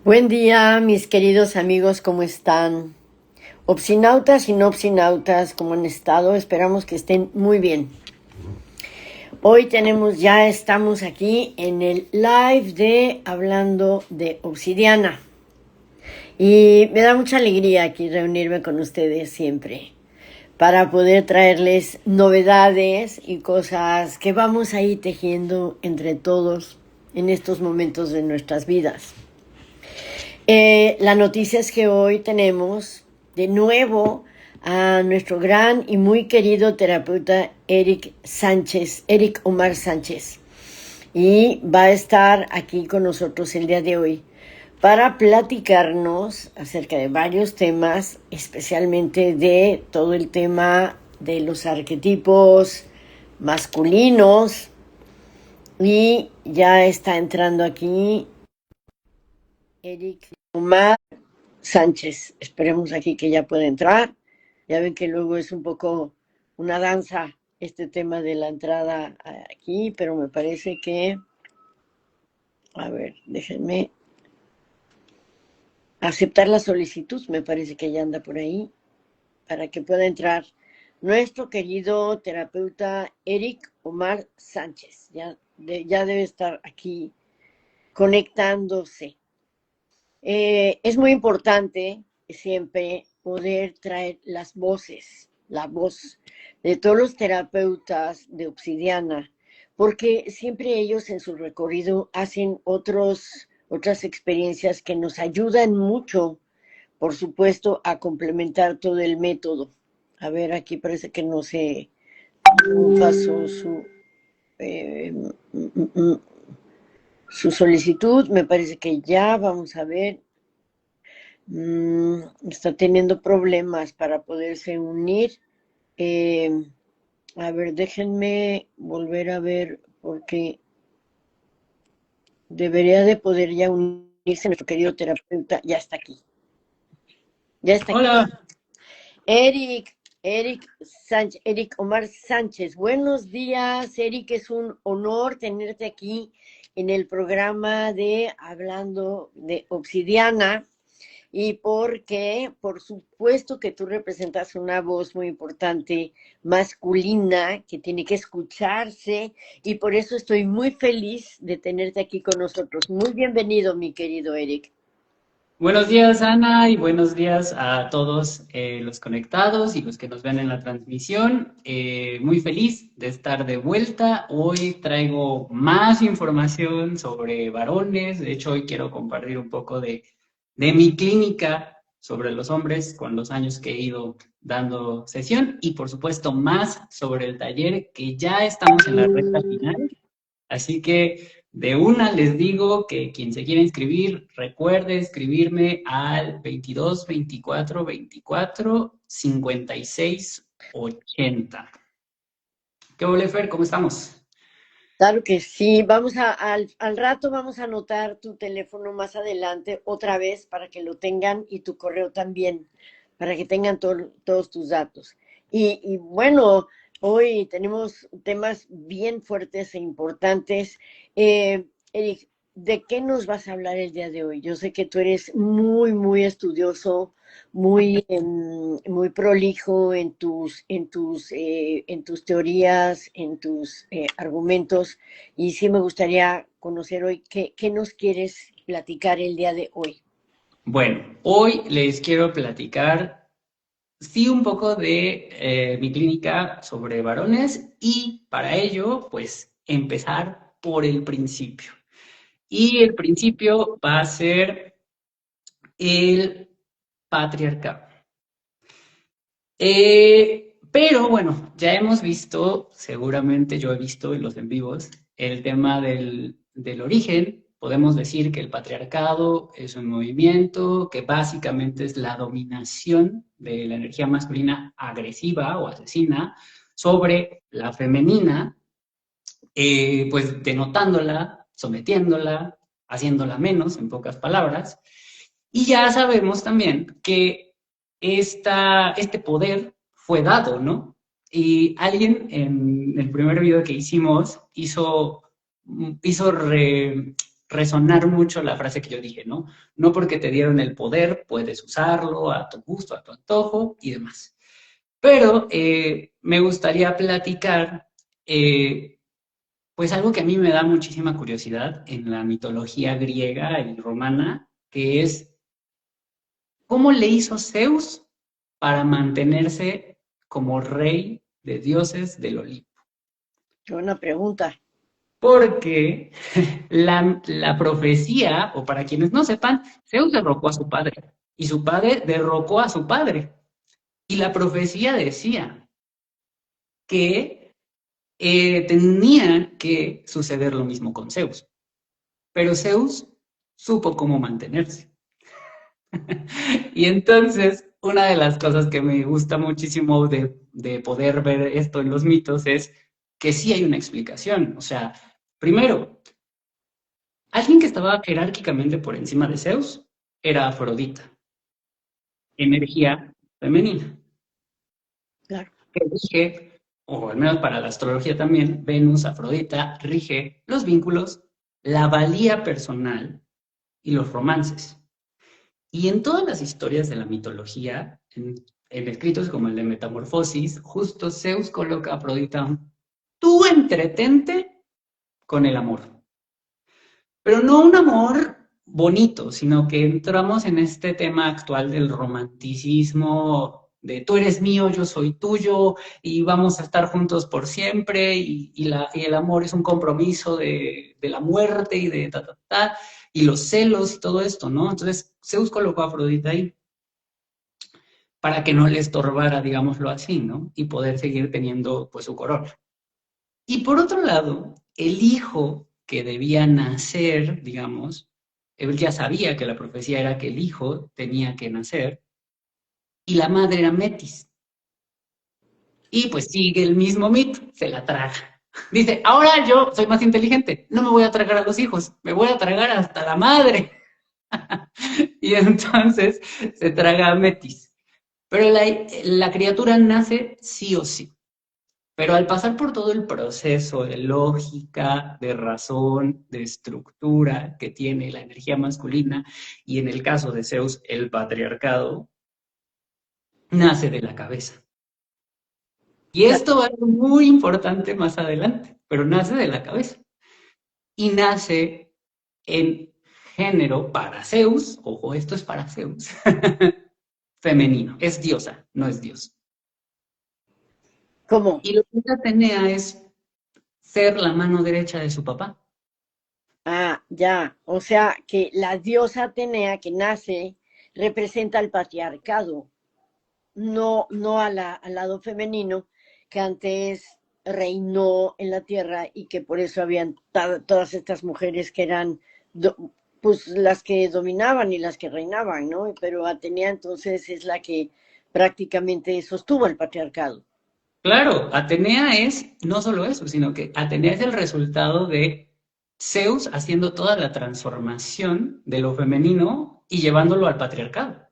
Buen día, mis queridos amigos, ¿cómo están? Opsinautas y no opsinautas, ¿cómo han estado? Esperamos que estén muy bien. Hoy ya estamos aquí en el live de Hablando de Obsidiana. Y me da mucha alegría aquí reunirme con ustedes siempre para poder traerles novedades y cosas que vamos ahí tejiendo entre todos en estos momentos de nuestras vidas. La noticia es que hoy tenemos de nuevo a nuestro gran y muy querido terapeuta Eric Omar Sánchez. Y va a estar aquí con nosotros el día de hoy para platicarnos acerca de varios temas, especialmente de todo el tema de los arquetipos masculinos. Y ya está entrando aquí Eric Omar Sánchez. Esperemos aquí que ya pueda entrar. Ya ven que luego es un poco una danza este tema de la entrada aquí, pero me parece que, a ver, déjenme aceptar la solicitud, me parece que ya anda por ahí, para que pueda entrar nuestro querido terapeuta Eric Omar Sánchez. Ya debe estar aquí conectándose. Es muy importante siempre poder traer las voces, la voz de todos los terapeutas de Obsidiana, porque siempre ellos en su recorrido hacen otras experiencias que nos ayudan mucho, por supuesto, a complementar todo el método. A ver, aquí parece que no se pasó eh, su solicitud. Me parece que ya, vamos a ver. Está teniendo problemas para poderse unir. Eh, a ver, déjenme volver a ver porque debería de poder ya unirse nuestro querido terapeuta. Ya está aquí. Ya está aquí. Hola, Eric Omar Sánchez. Buenos días, Eric. Es un honor tenerte aquí en el programa de Hablando de Obsidiana. Y porque, por supuesto que tú representas una voz muy importante, masculina, que tiene que escucharse, y por eso estoy muy feliz de tenerte aquí con nosotros. Muy bienvenido, mi querido Eric. buenos días Ana y buenos días a todos los conectados y los que nos ven en la transmisión. Muy feliz de estar de vuelta. Hoy traigo más información sobre varones. De hecho, hoy quiero compartir un poco de mi clínica sobre los hombres con los años que he ido dando sesión y por supuesto más sobre el taller que ya estamos en la recta final. Así que de una les digo que quien se quiera inscribir, recuerde escribirme al 22 24 24 56 80. ¿Qué ole, Fer? ¿Cómo estamos? Claro que sí, al rato vamos a anotar tu teléfono más adelante otra vez para que lo tengan y tu correo también, para que tengan todos tus datos. Y bueno, hoy tenemos temas bien fuertes e importantes. Eric, ¿de qué nos vas a hablar el día de hoy? Yo sé que tú eres muy estudioso, muy prolijo en tus teorías, en tus argumentos, y sí me gustaría conocer hoy qué nos quieres platicar el día de hoy. Bueno, hoy les quiero platicar, sí, un poco de mi clínica sobre varones y para ello, pues, empezar por el principio. Y el principio va a ser el patriarcado. Pero bueno, ya hemos visto, seguramente yo he visto en los en vivos, el tema del origen. Podemos decir que el patriarcado es un movimiento que básicamente es la dominación de la energía masculina agresiva o asesina sobre la femenina, pues denotándola, sometiéndola, haciéndola menos, en pocas palabras. Y ya sabemos también que este poder fue dado, ¿no? Y alguien en el primer video que hicimos hizo resonar mucho la frase que yo dije, ¿no? No porque te dieron el poder, puedes usarlo a tu gusto, a tu antojo y demás. Pero me gustaría platicar, pues algo que a mí me da muchísima curiosidad en la mitología griega y romana, que es cómo le hizo Zeus para mantenerse como rey de dioses del Olimpo. Qué buena pregunta. Porque la profecía, o para quienes no sepan, Zeus derrocó a su padre y su padre derrocó a su padre. Y la profecía decía que tenía que suceder lo mismo con Zeus. Pero Zeus supo cómo mantenerse. Y entonces, una de las cosas que me gusta muchísimo de poder ver esto en los mitos es que sí hay una explicación. O sea, primero, alguien que estaba jerárquicamente por encima de Zeus era Afrodita, energía femenina, Claro. que rige, o al menos para la astrología también, Venus, Afrodita, rige los vínculos, la valía personal y los romances. Y en todas las historias de la mitología, en escritos como el de Metamorfosis, justo Zeus coloca a Afrodita, tú entretente con el amor. Pero no un amor bonito, sino que entramos en este tema actual del romanticismo, de tú eres mío, yo soy tuyo, y vamos a estar juntos por siempre, y el amor es un compromiso de la muerte y de y los celos y todo esto, ¿no? Entonces Zeus colocó a Afrodita ahí para que no le estorbara, digámoslo así, ¿no? Y poder seguir teniendo pues su corona. Y por otro lado, el hijo que debía nacer, digamos, él ya sabía que la profecía era que el hijo tenía que nacer, y la madre era Metis. Y pues sigue el mismo mito, se la traga. Dice, ahora yo soy más inteligente, no me voy a tragar a los hijos, me voy a tragar hasta la madre. Y entonces se traga a Metis. Pero la criatura nace sí o sí. Pero al pasar por todo el proceso de lógica, de razón, de estructura que tiene la energía masculina, y en el caso de Zeus, el patriarcado, nace de la cabeza. Y esto va a ser muy importante más adelante, pero nace de la cabeza. Y nace en género para Zeus, ojo, esto es para Zeus, femenino, es diosa, no es dios. ¿Cómo? Y lo que hace Atenea es ser la mano derecha de su papá. Ah, ya. O sea, que la diosa Atenea que nace representa al patriarcado, no al lado femenino que antes reinó en la tierra y que por eso habían todas estas mujeres que eran pues las que dominaban y las que reinaban, ¿no? Pero Atenea entonces es la que prácticamente sostuvo el patriarcado. Claro, Atenea es no solo eso, sino que Atenea es el resultado de Zeus haciendo toda la transformación de lo femenino y llevándolo al patriarcado.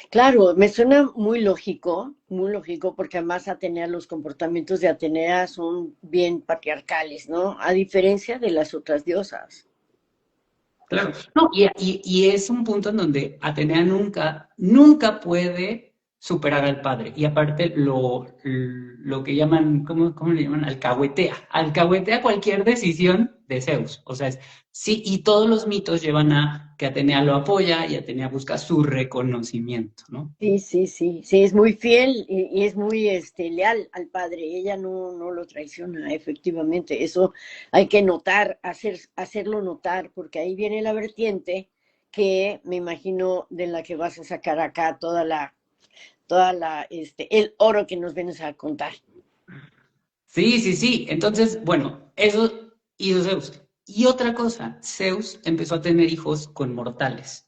Claro, me suena muy lógico, porque además Atenea, los comportamientos de Atenea son bien patriarcales, ¿no? A diferencia de las otras diosas. Claro, no, y es un punto en donde Atenea nunca puede superar al padre. Y aparte lo que llaman, ¿cómo le llaman? Alcahuetea cualquier decisión de Zeus. O sea, sí, y todos los mitos llevan a que Atenea lo apoya y Atenea busca su reconocimiento, ¿no? Sí, sí, sí, sí, es muy fiel y es muy leal al padre. Ella no lo traiciona, efectivamente. Eso hay que notar, hacerlo notar, porque ahí viene la vertiente que me imagino de la que vas a sacar acá el oro que nos vienes a contar. Sí, sí, sí. Entonces, bueno, eso hizo Zeus. Y otra cosa, Zeus empezó a tener hijos con mortales.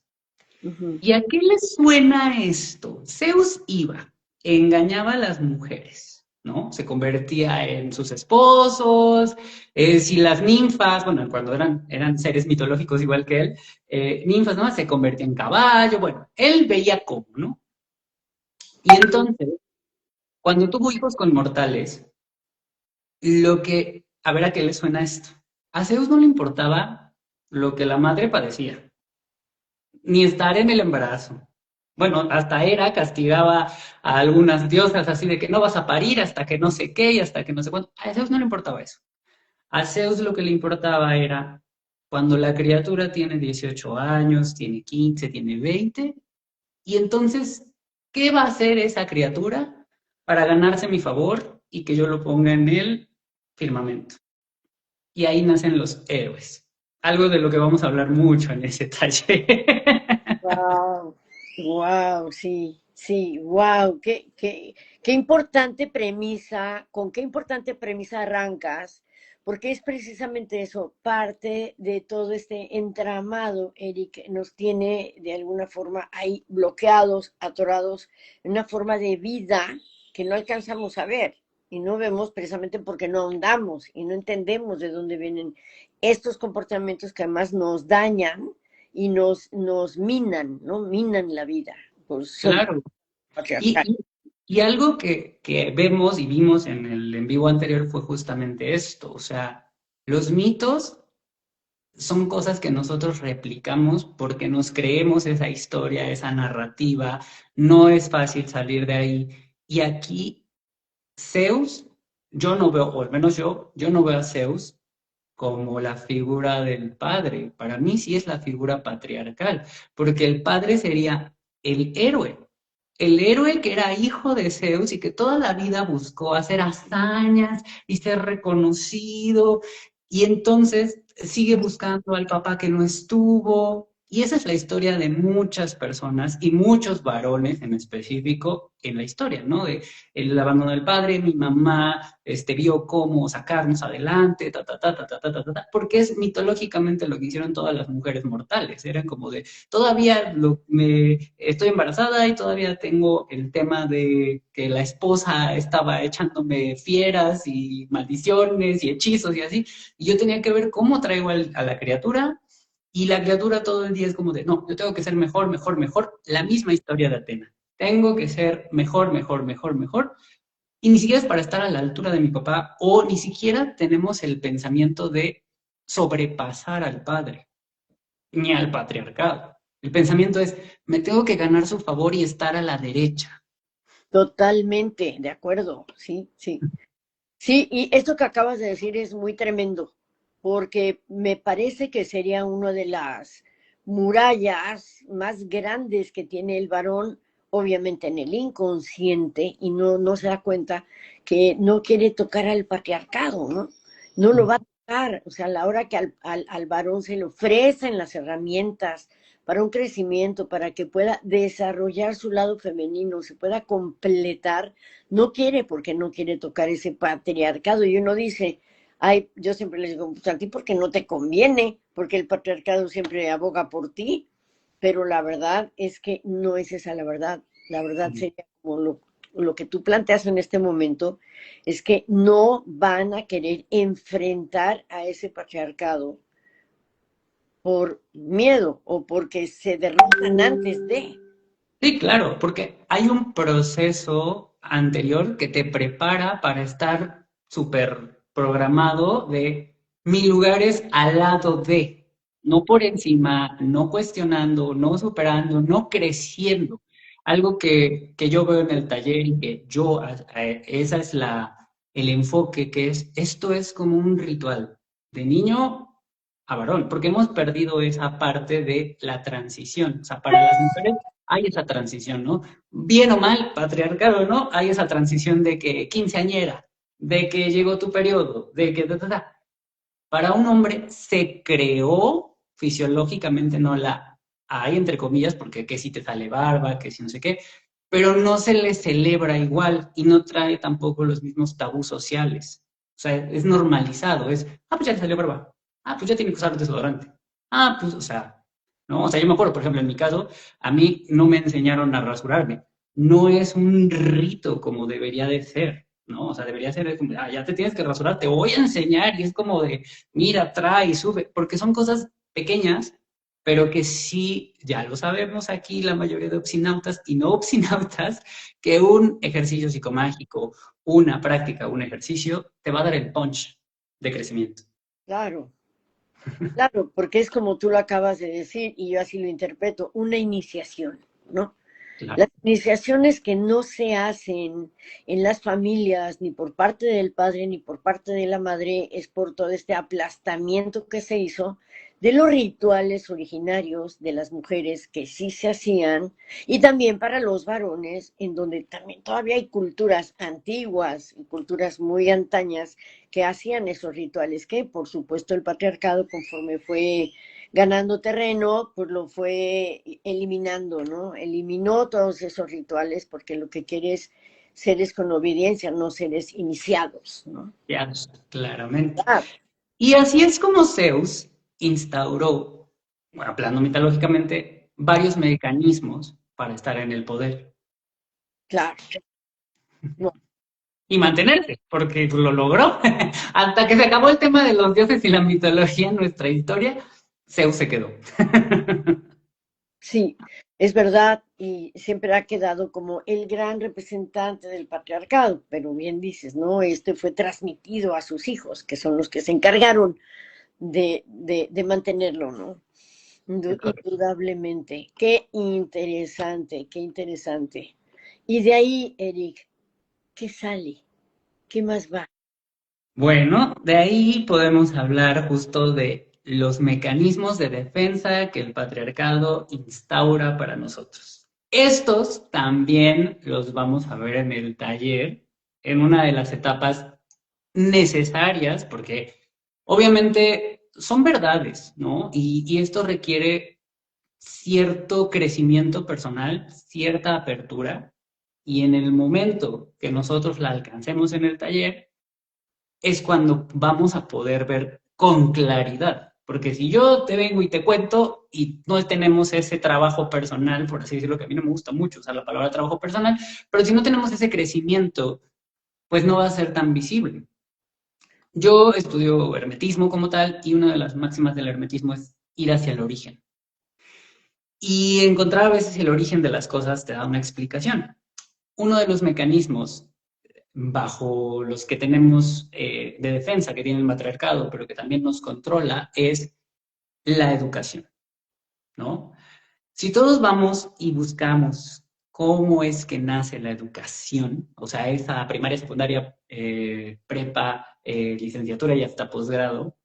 Ujú. ¿Y a qué le suena esto? Zeus iba, engañaba a las mujeres, ¿no? Se convertía en sus esposos, si las ninfas, bueno, cuando eran seres mitológicos igual que él, ninfas, ¿no? Se convertía en caballo, bueno, él veía cómo, ¿no? Y entonces, cuando tuvo hijos con mortales, a ver a qué le suena esto. A Zeus no le importaba lo que la madre padecía, ni estar en el embarazo. Bueno, hasta Hera castigaba a algunas diosas así de que no vas a parir hasta que no sé qué y hasta que no sé cuánto. A Zeus no le importaba eso. A Zeus lo que le importaba era cuando la criatura tiene 18 años, tiene 15, tiene 20, y entonces, ¿qué va a hacer esa criatura para ganarse mi favor y que yo lo ponga en el firmamento? Y ahí nacen los héroes. Algo de lo que vamos a hablar mucho en ese taller. Wow, wow, sí, sí, wow, qué importante premisa, con qué importante premisa arrancas, porque es precisamente eso, parte de todo este entramado, Eric, nos tiene de alguna forma ahí bloqueados, atorados, en una forma de vida que no alcanzamos a ver y no vemos precisamente porque no ahondamos y no entendemos de dónde vienen estos comportamientos que además nos dañan y nos minan, ¿no? Minan la vida, por ser Claro. Y, patriarcal. y- y algo que vemos y vimos en el en vivo anterior fue justamente esto. O sea, los mitos son cosas que nosotros replicamos porque nos creemos esa historia, esa narrativa. No es fácil salir de ahí. Y aquí Zeus, yo no veo, o al menos yo no veo a Zeus como la figura del padre. Para mí sí es la figura patriarcal, porque el padre sería el héroe que era hijo de Zeus y que toda la vida buscó hacer hazañas y ser reconocido, y entonces sigue buscando al papá que no estuvo. Y esa es la historia de muchas personas y muchos varones en específico en la historia, ¿no? De el abandono del padre, mi mamá vio cómo sacarnos adelante, porque es mitológicamente lo que hicieron todas las mujeres mortales. Eran como de, todavía me estoy embarazada y todavía tengo el tema de que la esposa estaba echándome fieras y maldiciones y hechizos y así, y yo tenía que ver cómo traigo a la criatura, y la criatura todo el día es como de, no, yo tengo que ser mejor, mejor, mejor, la misma historia de Atena. Tengo que ser mejor, mejor, mejor, mejor, y ni siquiera es para estar a la altura de mi papá, o ni siquiera tenemos el pensamiento de sobrepasar al padre, ni al patriarcado. El pensamiento es, me tengo que ganar su favor y estar a la derecha. Totalmente, de acuerdo, sí, sí. Sí, y esto que acabas de decir es muy tremendo, porque me parece que sería una de las murallas más grandes que tiene el varón, obviamente en el inconsciente, y no se da cuenta que no quiere tocar al patriarcado, ¿no? No lo va a tocar, o sea, a la hora que al varón se le ofrecen las herramientas para un crecimiento, para que pueda desarrollar su lado femenino, se pueda completar, no quiere porque no quiere tocar ese patriarcado. Y uno dice, ay, yo siempre les digo, pues a ti porque no te conviene, porque el patriarcado siempre aboga por ti, pero la verdad es que no es esa la verdad. La verdad sería como lo que tú planteas en este momento, es que no van a querer enfrentar a ese patriarcado por miedo o porque se derrotan antes de. Sí, claro, porque hay un proceso anterior que te prepara para estar súper programado de mi lugar es al lado de, no por encima, no cuestionando, no superando, no creciendo. Algo que yo veo en el taller y que esa es el enfoque, que es, esto es como un ritual de niño a varón, porque hemos perdido esa parte de la transición. O sea, para las mujeres hay esa transición, ¿no? Bien o mal, patriarcado, ¿no? Hay esa transición de que quinceañera, de que llegó tu periodo, de que... Para un hombre se creó fisiológicamente, no la hay, entre comillas, porque que si te sale barba, que si no sé qué, pero no se le celebra igual y no trae tampoco los mismos tabús sociales. O sea, es normalizado, es, pues ya le salió barba, pues ya tiene que usar desodorante, pues, o sea, ¿no? O sea, yo me acuerdo, por ejemplo, en mi caso, a mí no me enseñaron a rasurarme. No es un rito como debería de ser, ¿no? O sea, debería ser como, ya te tienes que rasurar, te voy a enseñar, y es como de, mira, trae, sube, porque son cosas pequeñas, pero que sí, ya lo sabemos aquí la mayoría de opsinautas y no opsinautas, que un ejercicio psicomágico, una práctica, un ejercicio, te va a dar el punch de crecimiento. Claro, Claro, porque es como tú lo acabas de decir y yo así lo interpreto, una iniciación, ¿no? Claro. Las iniciaciones que no se hacen en las familias, ni por parte del padre ni por parte de la madre, es por todo este aplastamiento que se hizo de los rituales originarios de las mujeres que sí se hacían, y también para los varones, en donde también todavía hay culturas antiguas y culturas muy antañas que hacían esos rituales, que por supuesto el patriarcado, conforme fue ganando terreno, pues lo fue eliminando, ¿no? Eliminó todos esos rituales porque lo que quiere es seres con obediencia, no seres iniciados, ¿no? Ya, claramente. Ah, Y así es como Zeus instauró, bueno, hablando mitológicamente, varios mecanismos para estar en el poder claro. No, y mantenerse, porque lo logró. Hasta que se acabó el tema de los dioses y la mitología en nuestra historia, Zeus se quedó. sí, es verdad y siempre ha quedado como el gran representante del patriarcado, pero bien dices, ¿no? Este fue transmitido a sus hijos, que son los que se encargaron de mantenerlo, ¿no? Es correcto. Indudablemente. Qué interesante, qué interesante. Y de ahí, Eric, ¿qué sale? ¿Qué más va? Bueno, de ahí podemos hablar justo de los mecanismos de defensa que el patriarcado instaura para nosotros. Estos también los vamos a ver en el taller, en una de las etapas necesarias, porque obviamente son verdades, ¿no? Y esto requiere cierto crecimiento personal, cierta apertura, y en el momento que nosotros la alcancemos en el taller, es cuando vamos a poder ver con claridad. Porque si yo te vengo y te cuento y no tenemos ese trabajo personal, por así decirlo, que a mí no me gusta mucho usar la palabra trabajo personal, pero si no tenemos ese crecimiento, pues no va a ser tan visible. Yo estudio hermetismo como tal y una de las máximas del hermetismo es ir hacia el origen. Y encontrar a veces el origen de las cosas te da una explicación. Uno de los mecanismos bajo los que tenemos de defensa que tiene el matriarcado, pero que también nos controla, es la educación, ¿no? Si todos vamos y buscamos cómo es que nace la educación, o sea, esa primaria, secundaria, prepa, licenciatura y hasta posgrado,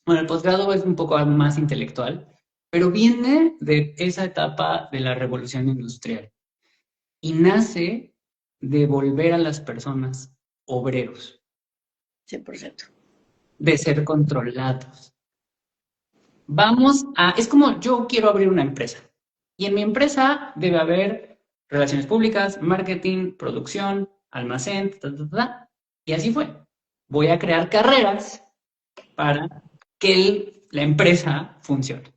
bueno, el posgrado es un poco más intelectual, pero viene de esa etapa de la revolución industrial y nace de volver a las personas obreros, 100%. de ser controlados. Es como yo quiero abrir una empresa y en mi empresa debe haber relaciones públicas, marketing, producción, almacén, ta, ta, ta, ta. Y así fue. Voy a crear carreras para que la empresa funcione.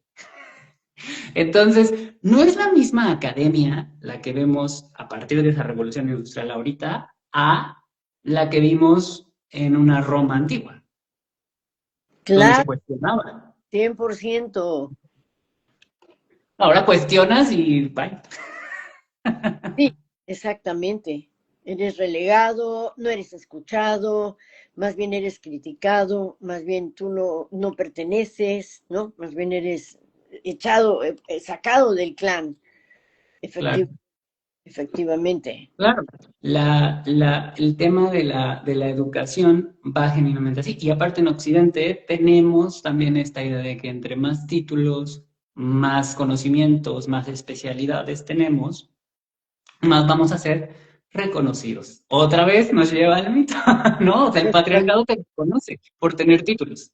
Entonces, no es la misma academia la que vemos a partir de esa revolución industrial ahorita a la que vimos en una Roma antigua, donde se Claro, cuestionaba. 100%. Ahora cuestionas y bye. Sí, exactamente. Eres relegado, no eres escuchado, más bien eres criticado, más bien tú no perteneces, ¿no? Más bien eres echado, sacado del clan. Claro, Efecti- efectivamente. claro. El tema de la educación va genuinamente así. Y aparte en Occidente tenemos también esta idea de que entre más títulos, más conocimientos, más especialidades tenemos, más vamos a ser reconocidos. Otra vez nos lleva al mito, ¿no? O sea, el patriarcado te reconoce por tener títulos.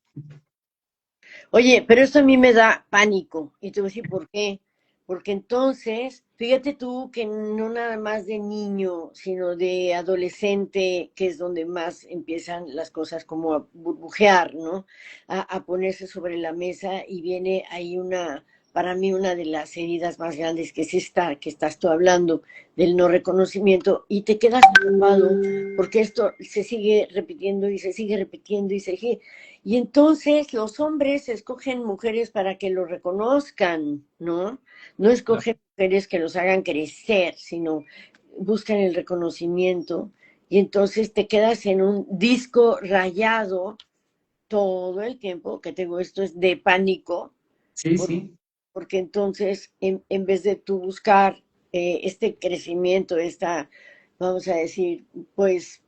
Oye, pero eso a mí me da pánico. Y te voy a decir por qué. Porque entonces, fíjate tú que no nada más de niño, sino de adolescente, que es donde más empiezan las cosas como a burbujear, ¿no? A ponerse sobre la mesa y viene ahí para mí una de las heridas más grandes, que es esta que estás tú hablando, del no reconocimiento, y te quedas atrapado, porque esto se sigue repitiendo y se sigue repitiendo y se sigue, y entonces los hombres escogen mujeres para que lo reconozcan, ¿no? No Claro. escogen mujeres que los hagan crecer, sino buscan el reconocimiento. Y entonces te quedas en un disco rayado todo el tiempo, que tengo esto es de pánico, Sí, por- sí. porque entonces en vez de tú buscar este crecimiento, esta, vamos a decir, pues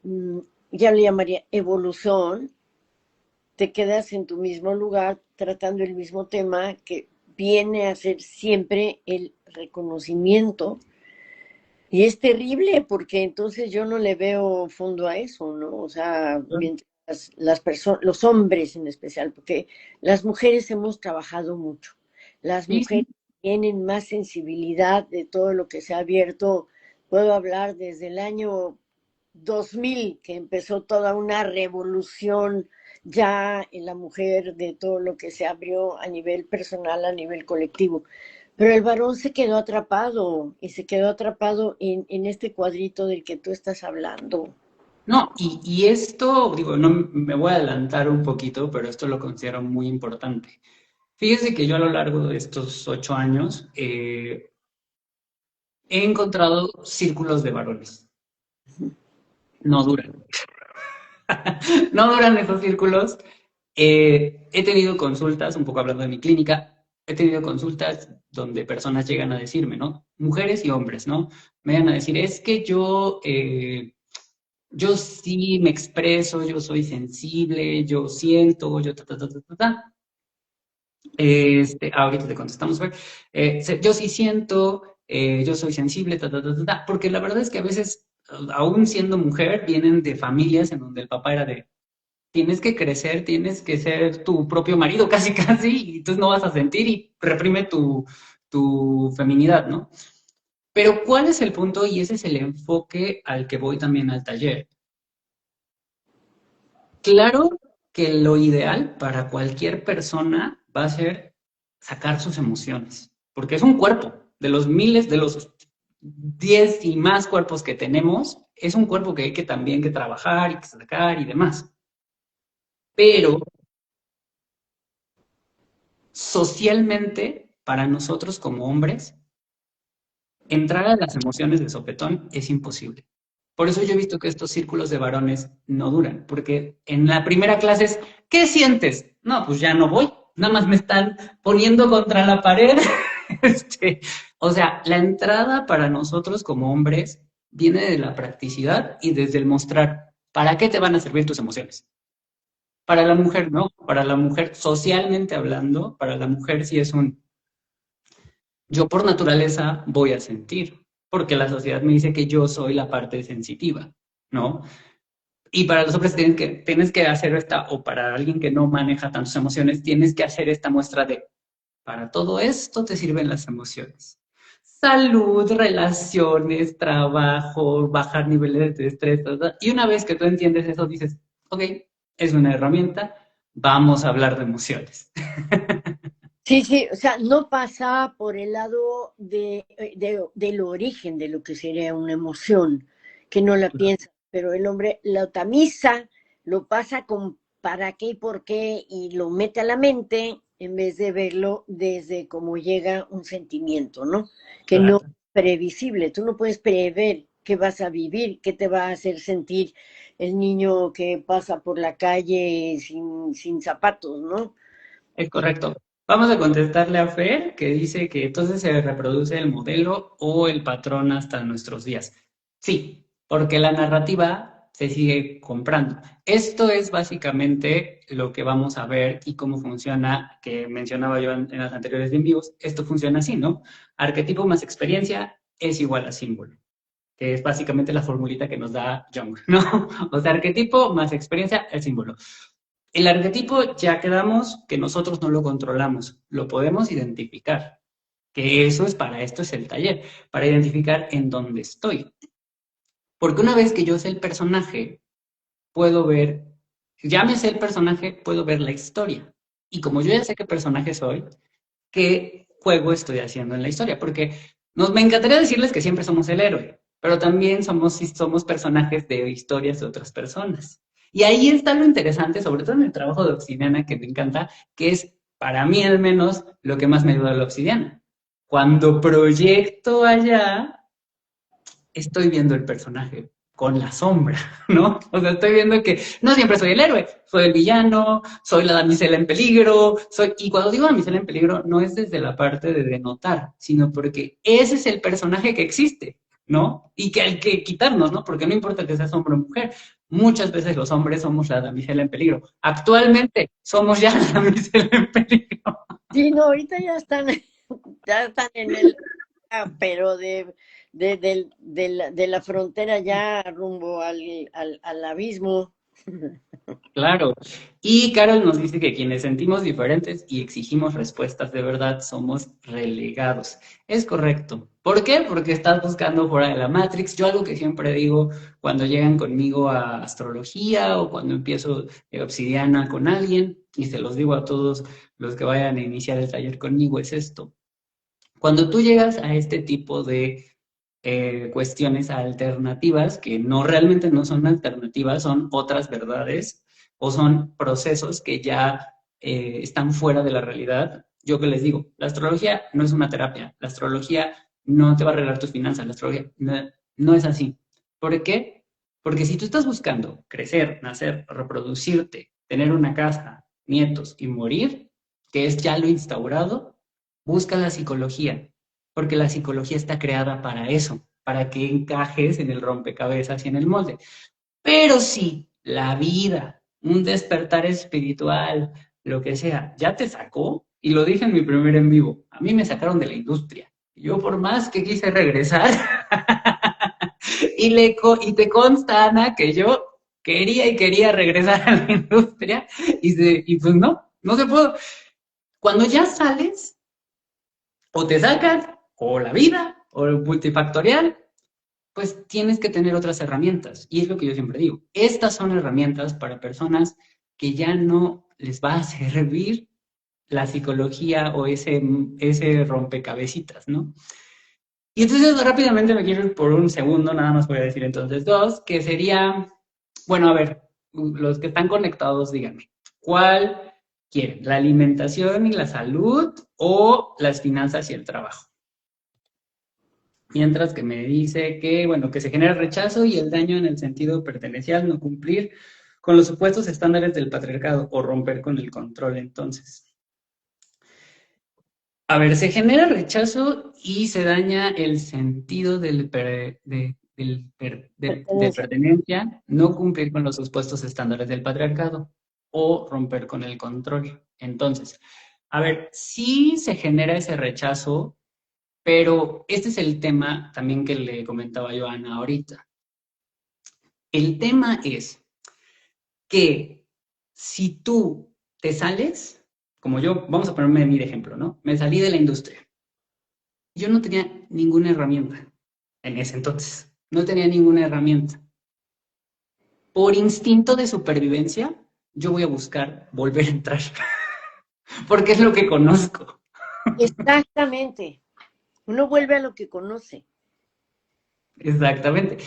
ya le llamaría evolución, te quedas en tu mismo lugar tratando el mismo tema que viene a ser siempre el reconocimiento. Y es terrible porque entonces yo no le veo fondo a eso, ¿no? O sea, mientras las personas, los hombres en especial, porque las mujeres hemos trabajado mucho. Las Sí, mujeres sí. tienen más sensibilidad de todo lo que se ha abierto. Puedo hablar desde el año 2000 que empezó toda una revolución ya en la mujer de todo lo que se abrió a nivel personal, a nivel colectivo. Pero el varón se quedó atrapado y se quedó atrapado en este cuadrito del que tú estás hablando. No, y esto, digo, no me voy a adelantar un poquito, pero esto lo considero muy importante. Fíjese que yo a lo largo de estos 8 años he encontrado círculos de varones. No duran. No duran esos círculos. He tenido consultas, un poco hablando de mi clínica, he tenido consultas donde personas llegan a decirme, ¿no? Mujeres y hombres, ¿no? Me llegan a decir, es que yo sí me expreso, yo soy sensible, yo siento, yo ta, ta, ta, ta, ta, ta. Ahorita te contestamos, Fer. Yo sí siento, yo soy sensible, ta, ta, ta, ta, ta, porque la verdad es que a veces, aún siendo mujer, vienen de familias en donde el papá era de, tienes que crecer, tienes que ser tu propio marido, casi, casi, y entonces no vas a sentir y reprime tu feminidad, ¿no? Pero ¿cuál es el punto? Y ese es el enfoque al que voy también al taller. Claro que lo ideal para cualquier persona va a ser sacar sus emociones, porque es un cuerpo, de los miles, de los 10 y más cuerpos que tenemos, es un cuerpo que hay que también que trabajar y que sacar y demás. Pero socialmente, para nosotros como hombres, entrar a las emociones de sopetón es imposible. Por eso yo he visto que estos círculos de varones no duran, porque en la primera clase es, ¿qué sientes? No, pues ya no voy, nada más me están poniendo contra la pared. O sea, la entrada para nosotros como hombres viene de la practicidad y desde el mostrar, ¿para qué te van a servir tus emociones? Para la mujer, no, para la mujer, socialmente hablando, para la mujer sí es un, yo por naturaleza voy a sentir, porque la sociedad me dice que yo soy la parte sensitiva, ¿no? Y para los hombres tienes que hacer esta, o para alguien que no maneja tantas emociones, tienes que hacer esta muestra de, para todo esto te sirven las emociones. Salud, relaciones, trabajo, bajar niveles de estrés, ¿verdad? Y una vez que tú entiendes eso, dices, ok, es una herramienta, vamos a hablar de emociones. Sí, sí, o sea, no pasa por el lado del origen de lo que sería una emoción, que no la piensa, pero el hombre lo tamiza, lo pasa con para qué y por qué y lo mete a la mente en vez de verlo desde cómo llega un sentimiento, ¿no? Que no es Claro. previsible, tú no puedes prever qué vas a vivir, qué te va a hacer sentir el niño que pasa por la calle sin zapatos, ¿no? Es correcto. Vamos a contestarle a Fer, que dice que entonces se reproduce el modelo o el patrón hasta nuestros días. Sí, porque la narrativa se sigue comprando. Esto es básicamente lo que vamos a ver y cómo funciona, que mencionaba yo en las anteriores en vivos. Esto funciona así, ¿no? Arquetipo más experiencia es igual a símbolo, que es básicamente la formulita que nos da Jung, ¿no? O sea, arquetipo más experiencia es símbolo. El arquetipo ya quedamos que nosotros no lo controlamos, lo podemos identificar, que eso es para esto es el taller, para identificar en dónde estoy. Porque una vez que yo sé el personaje, puedo ver, ya me sé el personaje, puedo ver la historia. Y como yo ya sé qué personaje soy, qué juego estoy haciendo en la historia, porque me encantaría decirles que siempre somos el héroe, pero también somos personajes de historias de otras personas. Y ahí está lo interesante, sobre todo en el trabajo de Obsidiana, que me encanta, que es, para mí al menos, lo que más me ayuda a la Obsidiana. Cuando proyecto allá, estoy viendo el personaje. con la sombra, ¿no? O sea, estoy viendo que no siempre soy el héroe, soy el villano, soy la damisela en peligro, y cuando digo damisela en peligro no es desde la parte de denotar, sino porque ese es el personaje que existe, ¿no? Y que hay que quitarnos, ¿no? Porque no importa que seas hombre o mujer, muchas veces los hombres somos la damisela en peligro. Actualmente somos ya la damisela en peligro. Sí, no, ahorita ya están en el, pero de la frontera ya rumbo al abismo. Claro. Y Carol nos dice que quienes sentimos diferentes y exigimos respuestas de verdad somos relegados. Es correcto. ¿Por qué? Porque estás buscando fuera de la Matrix. Yo algo que siempre digo cuando llegan conmigo a astrología o cuando empiezo obsidiana con alguien, y se los digo a todos los que vayan a iniciar el taller conmigo, es esto. Cuando tú llegas a este tipo de cuestiones alternativas, que no realmente no son alternativas, son otras verdades o son procesos que ya están fuera de la realidad. Yo que les digo, la astrología no es una terapia, la astrología no te va a arreglar tus finanzas, la astrología no es así. ¿Por qué? Porque si tú estás buscando crecer, nacer, reproducirte, tener una casa, nietos y morir, que es ya lo instaurado, busca la psicología, porque la psicología está creada para eso, para que encajes en el rompecabezas y en el molde. Pero si la vida, un despertar espiritual, lo que sea, ya te sacó, y lo dije en mi primer en vivo, a mí me sacaron de la industria. Yo por más que quise regresar, y te consta, Ana, que yo quería y quería regresar a la industria, y pues no se pudo. Cuando ya sales, o te sacas, o la vida, o el multifactorial, pues tienes que tener otras herramientas. Y es lo que yo siempre digo. Estas son herramientas para personas que ya no les va a servir la psicología o ese rompecabecitas, ¿no? Y entonces rápidamente me quiero ir por un segundo, nada más voy a decir entonces dos, que sería, bueno, a ver, los que están conectados, díganme, ¿cuál quieren? ¿La alimentación y la salud o las finanzas y el trabajo? Mientras que me dice que, bueno, que se genera rechazo y el daño en el sentido pertenencial, no cumplir con los supuestos estándares del patriarcado o romper con el control. Entonces, a ver, se genera rechazo y se daña el sentido de Pertenece. pertenencia, no cumplir con los supuestos estándares del patriarcado o romper con el control. Entonces, a ver, si se genera ese rechazo, pero este es el tema también que le comentaba yo a Ana ahorita. El tema es que si tú te sales, como yo, vamos a ponerme mi ejemplo, ¿no? Me salí de la industria. Yo no tenía ninguna herramienta en ese entonces. No tenía ninguna herramienta. Por instinto de supervivencia, yo voy a buscar volver a entrar, porque es lo que conozco. Exactamente. Uno vuelve a lo que conoce. Exactamente.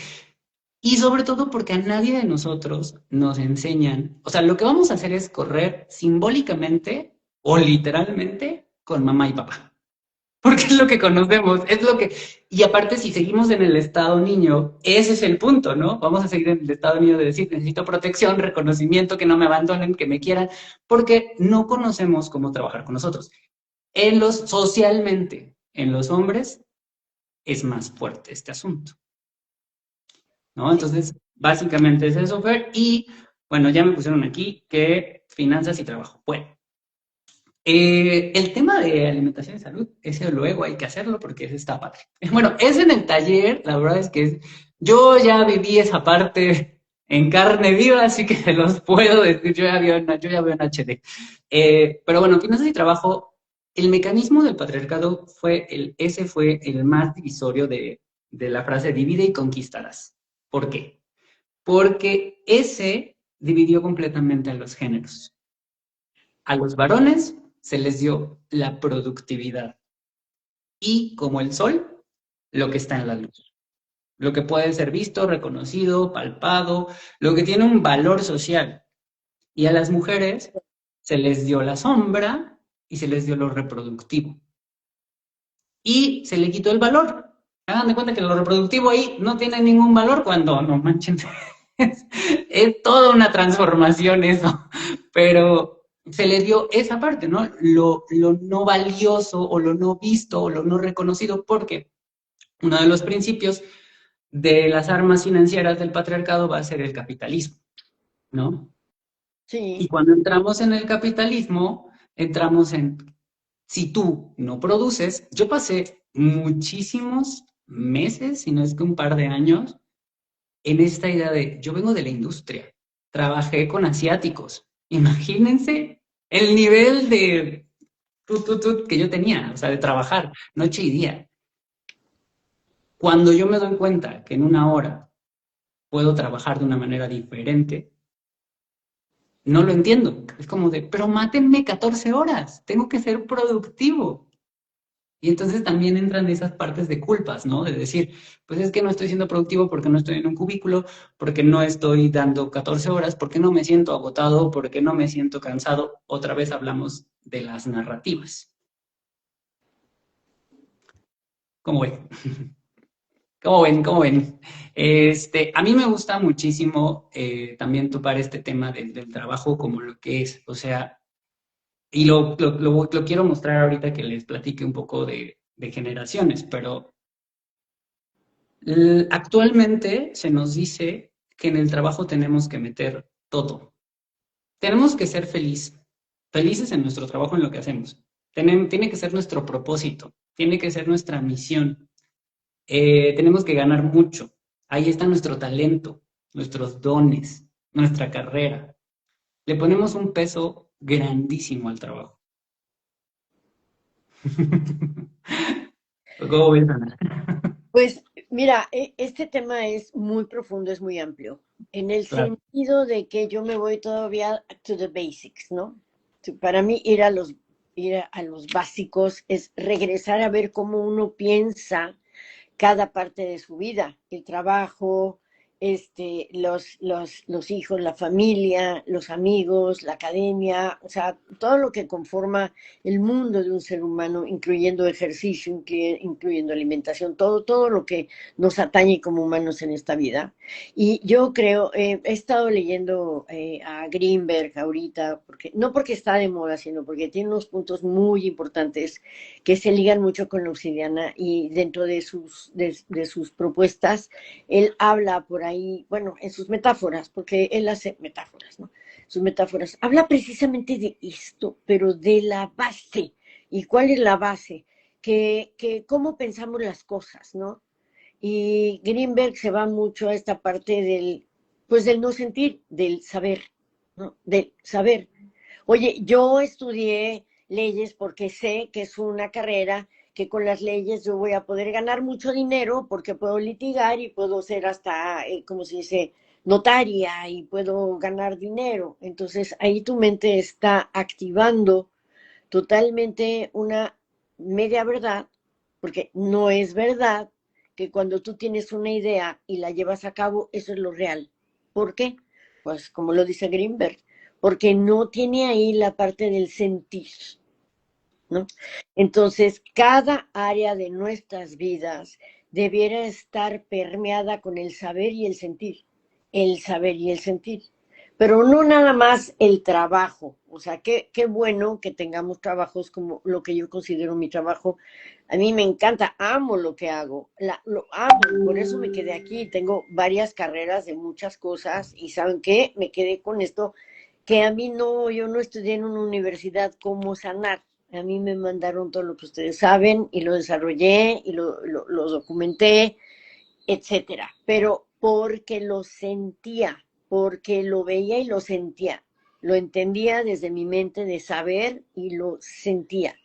Y sobre todo porque a nadie de nosotros nos enseñan, o sea, lo que vamos a hacer es correr simbólicamente o literalmente con mamá y papá, porque es lo que conocemos, es lo que... Y aparte, si seguimos en el estado niño, ese es el punto, ¿no? Vamos a seguir en el estado niño de decir, necesito protección, reconocimiento, que no me abandonen, que me quieran, porque no conocemos cómo trabajar con nosotros. Socialmente, en los hombres, es más fuerte este asunto. ¿No? Sí. Entonces, básicamente es eso, Fer. Y bueno, ya me pusieron aquí que finanzas y trabajo. Bueno, el tema de alimentación y salud, ese luego hay que hacerlo porque ese está padre. Bueno, es en el taller, la verdad es que yo ya viví esa parte en carne viva, así que se los puedo decir, yo ya veo en HD. Pero bueno, finanzas y trabajo, el mecanismo del patriarcado ese fue el más divisorio de la frase divide y conquistarás. ¿Por qué? Porque ese dividió completamente a los géneros. A los varones se les dio la productividad y como el sol, lo que está en la luz, lo que puede ser visto, reconocido, palpado, lo que tiene un valor social. Y a las mujeres se les dio la sombra y se les dio lo reproductivo. Y se le quitó el valor. Hagan de cuenta que lo reproductivo ahí no tiene ningún valor cuando no manchen. Es toda una transformación eso, pero se le dio esa parte, ¿no? Lo no valioso o lo no visto o lo no reconocido, porque uno de los principios de las armas financieras del patriarcado va a ser el capitalismo, ¿no? Y Sí, cuando entramos en el capitalismo, entramos en, si tú no produces, yo pasé muchísimos meses, si no es que un par de años, en esta idea de, yo vengo de la industria, trabajé con asiáticos, imagínense el nivel de que yo tenía, o sea, de trabajar noche y día. Cuando yo me doy cuenta que en una hora puedo trabajar de una manera diferente, no lo entiendo. Es como de, pero mátenme 14 horas, tengo que ser productivo. Y entonces también entran esas partes de culpas, ¿no? De decir, pues es que no estoy siendo productivo porque no estoy en un cubículo, porque no estoy dando 14 horas, porque no me siento agotado, porque no me siento cansado. Otra vez hablamos de las narrativas. ¿Cómo ven? ¿Cómo ven? ¿Cómo ven? A mí me gusta muchísimo también topar este tema del trabajo como lo que es, o sea, y lo quiero mostrar ahorita que les platique un poco de generaciones, pero actualmente se nos dice que en el trabajo tenemos que meter todo. Tenemos que ser felices en nuestro trabajo, en lo que hacemos. Tiene que ser nuestro propósito, tiene que ser nuestra misión. Tenemos que ganar mucho. Ahí está nuestro talento, nuestros dones, nuestra carrera. Le ponemos un peso grandísimo al trabajo. ¿Cómo ves, Ana? pues mira, este tema es muy profundo, es muy amplio, en el Claro. sentido de que yo me voy todavía to the basics, ¿no? Para mí ir a los básicos es regresar a ver cómo uno piensa cada parte de su vida, el trabajo, los hijos, la familia, los amigos, la academia, o sea, todo lo que conforma el mundo de un ser humano, incluyendo ejercicio, incluyendo alimentación, todo lo que nos atañe como humanos en esta vida. Y yo creo, he estado leyendo a Greenberg ahorita, no porque está de moda, sino porque tiene unos puntos muy importantes que se ligan mucho con la obsidiana y dentro de sus propuestas, él habla por ahí, bueno, en sus metáforas, porque él hace metáforas, ¿no? Sus metáforas, habla precisamente de esto, pero de la base. ¿Y cuál es la base? Que cómo pensamos las cosas, ¿no? Y Greenberg se va mucho a esta parte pues del no sentir, del saber, ¿no? Del saber. Oye, yo estudié leyes porque sé que es una carrera que con las leyes yo voy a poder ganar mucho dinero porque puedo litigar y puedo ser hasta, como se dice, notaria y puedo ganar dinero. Entonces ahí tu mente está activando totalmente una media verdad, porque no es verdad que cuando tú tienes una idea y la llevas a cabo, eso es lo real. ¿Por qué? Pues como lo dice Greenberg, porque no tiene ahí la parte del sentir, ¿no? Entonces, cada área de nuestras vidas debiera estar permeada con el saber y el saber y el sentir. Pero no nada más el trabajo, o sea, qué bueno que tengamos trabajos como lo que yo considero mi trabajo. A mí me encanta, amo lo que hago, lo amo, por eso me quedé aquí. Tengo varias carreras de muchas cosas y ¿saben qué? Me quedé con esto que a mí no, yo no estudié en una universidad cómo sanar. A mí me mandaron todo lo que ustedes saben y lo desarrollé y lo documenté, etcétera. Pero porque lo sentía, porque lo veía y lo sentía. Lo entendía desde mi mente de saber y lo sentía.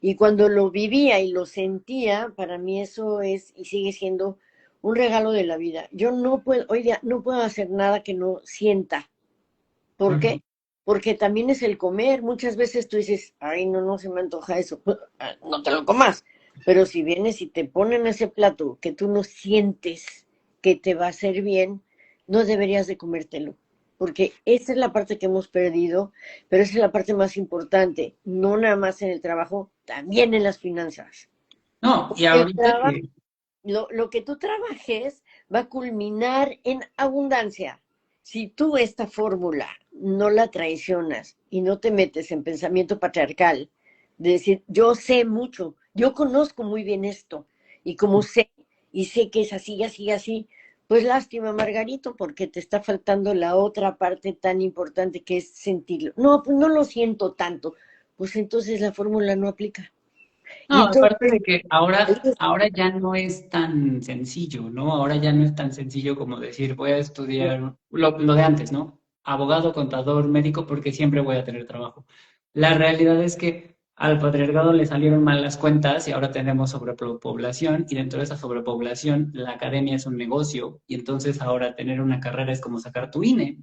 Y cuando lo vivía y lo sentía, para mí eso es y sigue siendo un regalo de la vida. Yo no puedo, hoy día no puedo hacer nada que no sienta. ¿Por Ujú. qué? Porque también es el comer. Muchas veces tú dices, ay, no, no se me antoja eso. Pues, no te lo comas. Pero si vienes y te ponen ese plato que tú no sientes que te va a hacer bien, no deberías de comértelo. Porque esa es la parte que hemos perdido, pero esa es la parte más importante. No nada más en el trabajo, también en las finanzas. No, y El ahorita trabajo, que, lo que tú trabajes va a culminar en abundancia. Si tú esta fórmula no la traicionas y no te metes en pensamiento patriarcal, de decir, yo sé mucho, yo conozco muy bien esto, y como sé, y sé que es así, así, así, pues lástima, Margarito, porque te está faltando la otra parte tan importante que es sentirlo. No, pues no lo siento tanto. Pues entonces la fórmula no aplica. Y No, entonces, aparte de que ahora ya no es tan sencillo, ¿no? Ahora ya no es tan sencillo como decir, voy a estudiar lo de antes, ¿no? Abogado, contador, médico, porque siempre voy a tener trabajo. La realidad es que al patriarcado le salieron mal las cuentas y ahora tenemos sobrepoblación y dentro de esa sobrepoblación la academia es un negocio y entonces ahora tener una carrera es como sacar tu INE.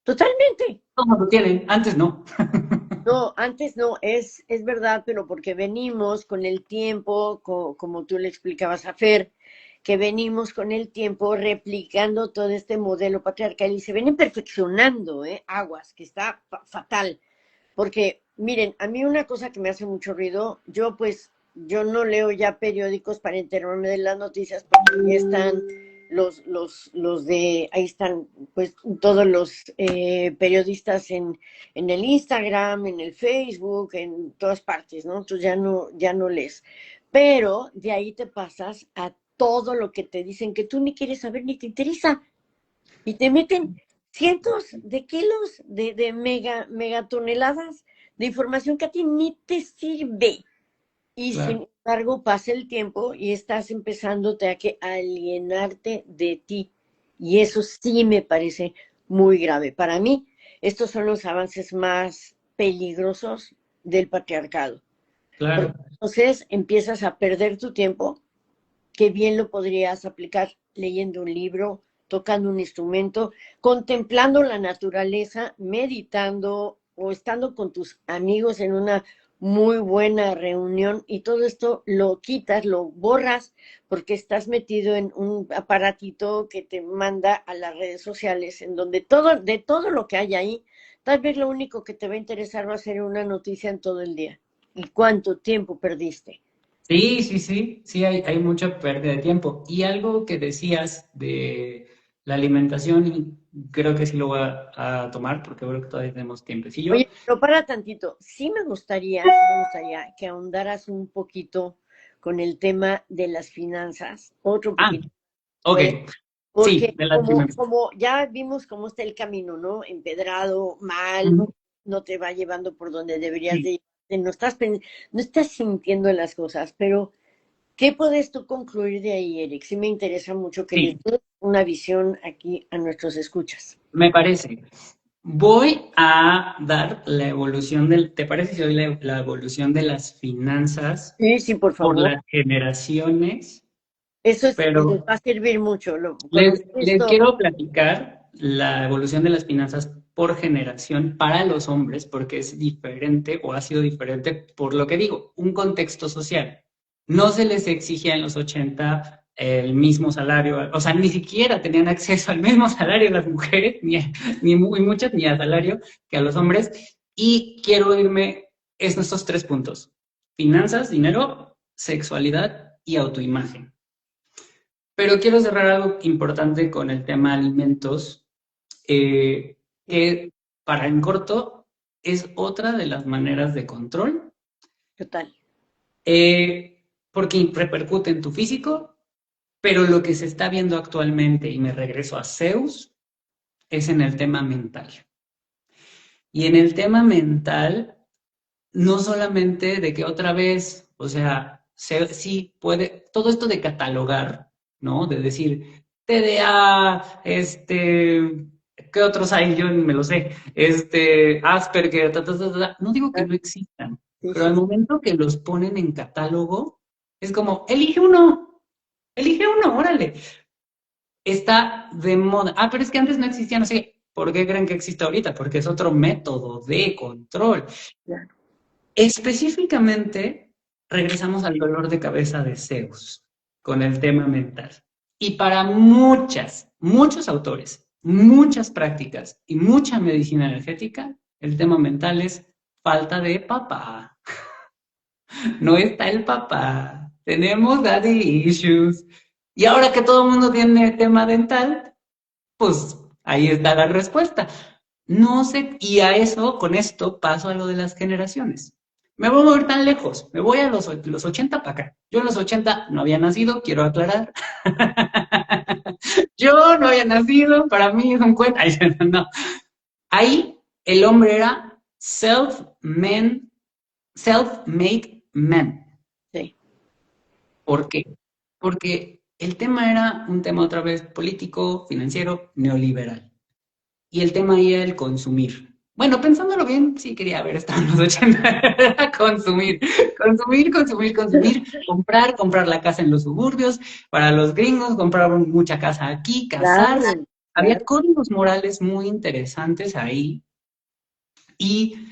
totalmente. ¿Cómo lo tienen? Antes no. No, antes no, es verdad, pero porque venimos con el tiempo, como tú le explicabas a Fer, que venimos con el tiempo replicando todo este modelo patriarcal y se vienen perfeccionando, aguas, que está fatal. Porque, miren, a mí una cosa que me hace mucho ruido, yo no leo ya periódicos para enterarme de las noticias, porque ahí están ahí están pues todos los periodistas en el Instagram, en el Facebook, en todas partes, ¿no? Entonces ya no lees. Pero de ahí te pasas a todo lo que te dicen que tú ni quieres saber ni te interesa. Y te meten cientos de kilos de megatoneladas de información que a ti ni te sirve. Y Claro. sin embargo pasa el tiempo y estás empezándote a alienarte de ti. Y eso sí me parece muy grave. Para mí, estos son los avances más peligrosos del patriarcado. Porque Claro. entonces empiezas a perder tu tiempo que bien lo podrías aplicar leyendo un libro, tocando un instrumento, contemplando la naturaleza, meditando o estando con tus amigos en una muy buena reunión y todo esto lo quitas, lo borras porque estás metido en un aparatito que te manda a las redes sociales en donde de todo lo que hay ahí, tal vez lo único que te va a interesar va a ser una noticia en todo el día. ¿Y cuánto tiempo perdiste? Sí, sí, sí, sí, hay mucha pérdida de tiempo. Y algo que decías de la alimentación, y creo que sí lo voy a tomar porque creo que todavía tenemos tiempecillo. Oye, pero para tantito, sí me gustaría que ahondaras un poquito con el tema de las finanzas, otro Ah, poquito, ok, ¿puedes? sí, Porque de las primeras. como ya vimos cómo está el camino, ¿no? Empedrado, mal, Ujú, no te va llevando por donde deberías sí, de ir, no estás sintiendo las cosas, pero ¿qué puedes tú concluir de ahí, Eric? Sí me interesa mucho que les sí, des una visión aquí a nuestros escuchas. me parece. Voy a dar la evolución ¿te parece si doy la evolución de las finanzas Sí, sí, por por favor. las generaciones? Eso les Pero va a servir mucho. Cuando les esto, quiero platicar la evolución de las finanzas por generación para los hombres, porque es diferente o ha sido diferente por lo que digo, un contexto social. No se les exigía en los 80 el mismo salario, o sea, ni siquiera tenían acceso al mismo salario las mujeres, ni muy muchas, ni a salario que a los hombres. Y quiero irme, es estos tres puntos: finanzas, dinero, sexualidad y autoimagen. Pero quiero cerrar algo importante con el tema alimentos, que para en corto es otra de las maneras de control, total. porque repercute en tu físico, pero lo que se está viendo actualmente, y me regreso a Zeus, es en el tema mental. Y en el tema mental, no solamente de que otra vez, o sea, sí puede, todo esto de catalogar, ¿no? De decir, TDA, ¿qué otros hay? Yo ni me lo sé, Asperger, no digo que Ah, no existan, sí, pero al sí, momento que los ponen en catálogo, es como, elige uno, órale. Está de moda. Ah, pero es que antes no existía, no sé, ¿por qué creen que existe ahorita? Porque es otro método de control. claro. Específicamente, regresamos al dolor de cabeza de Zeus con el tema mental. Y para muchos autores, muchas prácticas y mucha medicina energética, el tema mental es falta de papá. No está el papá. Tenemos daddy issues. Y ahora que todo el mundo tiene tema dental, pues ahí está la respuesta. No sé, y a eso, con esto, paso a lo de las generaciones. Me voy a mover tan lejos, me voy a los 80 para acá. Yo en los 80 no había nacido, quiero aclarar. Yo no había nacido, para mí es un cuento. Ay, no. Ahí el hombre era self-made man. Sí, ¿Por qué? Porque el tema era un tema otra vez político, financiero, neoliberal. Y el tema ahí era el consumir. Bueno, pensándolo bien, sí quería haber estado en los 80. Era consumir, consumir, consumir, consumir, comprar, comprar la casa en los suburbios, para los gringos, comprar mucha casa aquí, casarse. claro, Había claro. códigos morales muy interesantes ahí y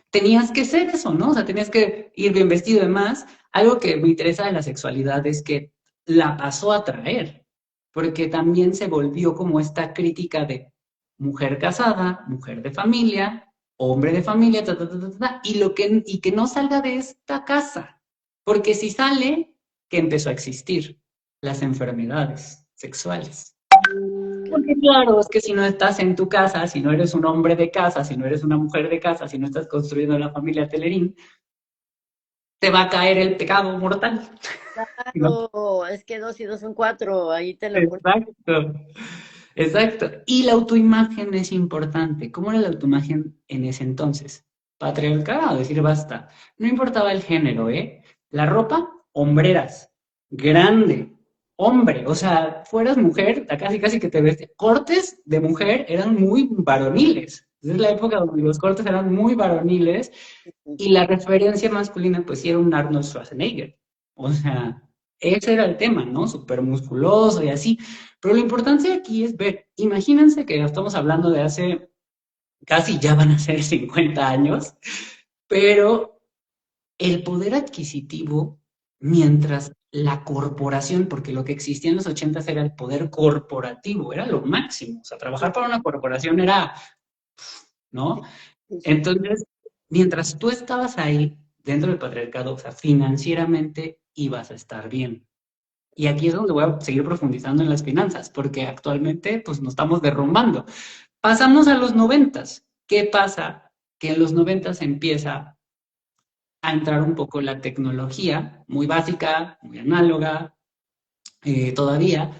tenías que ser eso, ¿no? O sea, tenías que ir bien vestido y demás. Algo que me interesa de la sexualidad es que la pasó a traer, porque también se volvió como esta crítica de mujer casada, mujer de familia, hombre de familia, ta, ta, ta, ta, ta, y que no salga de esta casa, porque si sale, que empezó a existir las enfermedades sexuales. Porque claro, es que si no estás en tu casa, si no eres un hombre de casa, si no eres una mujer de casa, si no estás construyendo la familia Telerín, te va a caer el pecado mortal, ¿no? Claro, es que dos y dos son cuatro, ahí te lo pones. Exacto, exacto. Y la autoimagen es importante. ¿Cómo era la autoimagen en ese entonces? Patriarcado, decir basta. No importaba el género, ¿eh? La ropa, hombreras, grande, hombre. O sea, fueras mujer, casi casi que te ves. Cortes de mujer eran muy varoniles. Esa es la época donde los cortes eran muy varoniles y la referencia masculina, pues sí era un Arnold Schwarzenegger. O sea, ese era el tema, ¿no? Súper musculoso y así. Pero lo importante aquí es ver, imagínense que estamos hablando de hace casi ya van a ser 50 años, pero el poder adquisitivo, mientras la corporación, porque lo que existía en los 80 era el poder corporativo, era lo máximo. O sea, trabajar para una corporación era, ¿no? Sí, sí. Entonces, mientras tú estabas ahí, dentro del patriarcado, o sea, financieramente ibas a estar bien. Y aquí es donde voy a seguir profundizando en las finanzas, porque actualmente pues nos estamos derrumbando. Pasamos a los noventas. ¿Qué pasa? Que en los noventas empieza a entrar un poco la tecnología, muy básica, muy análoga, todavía,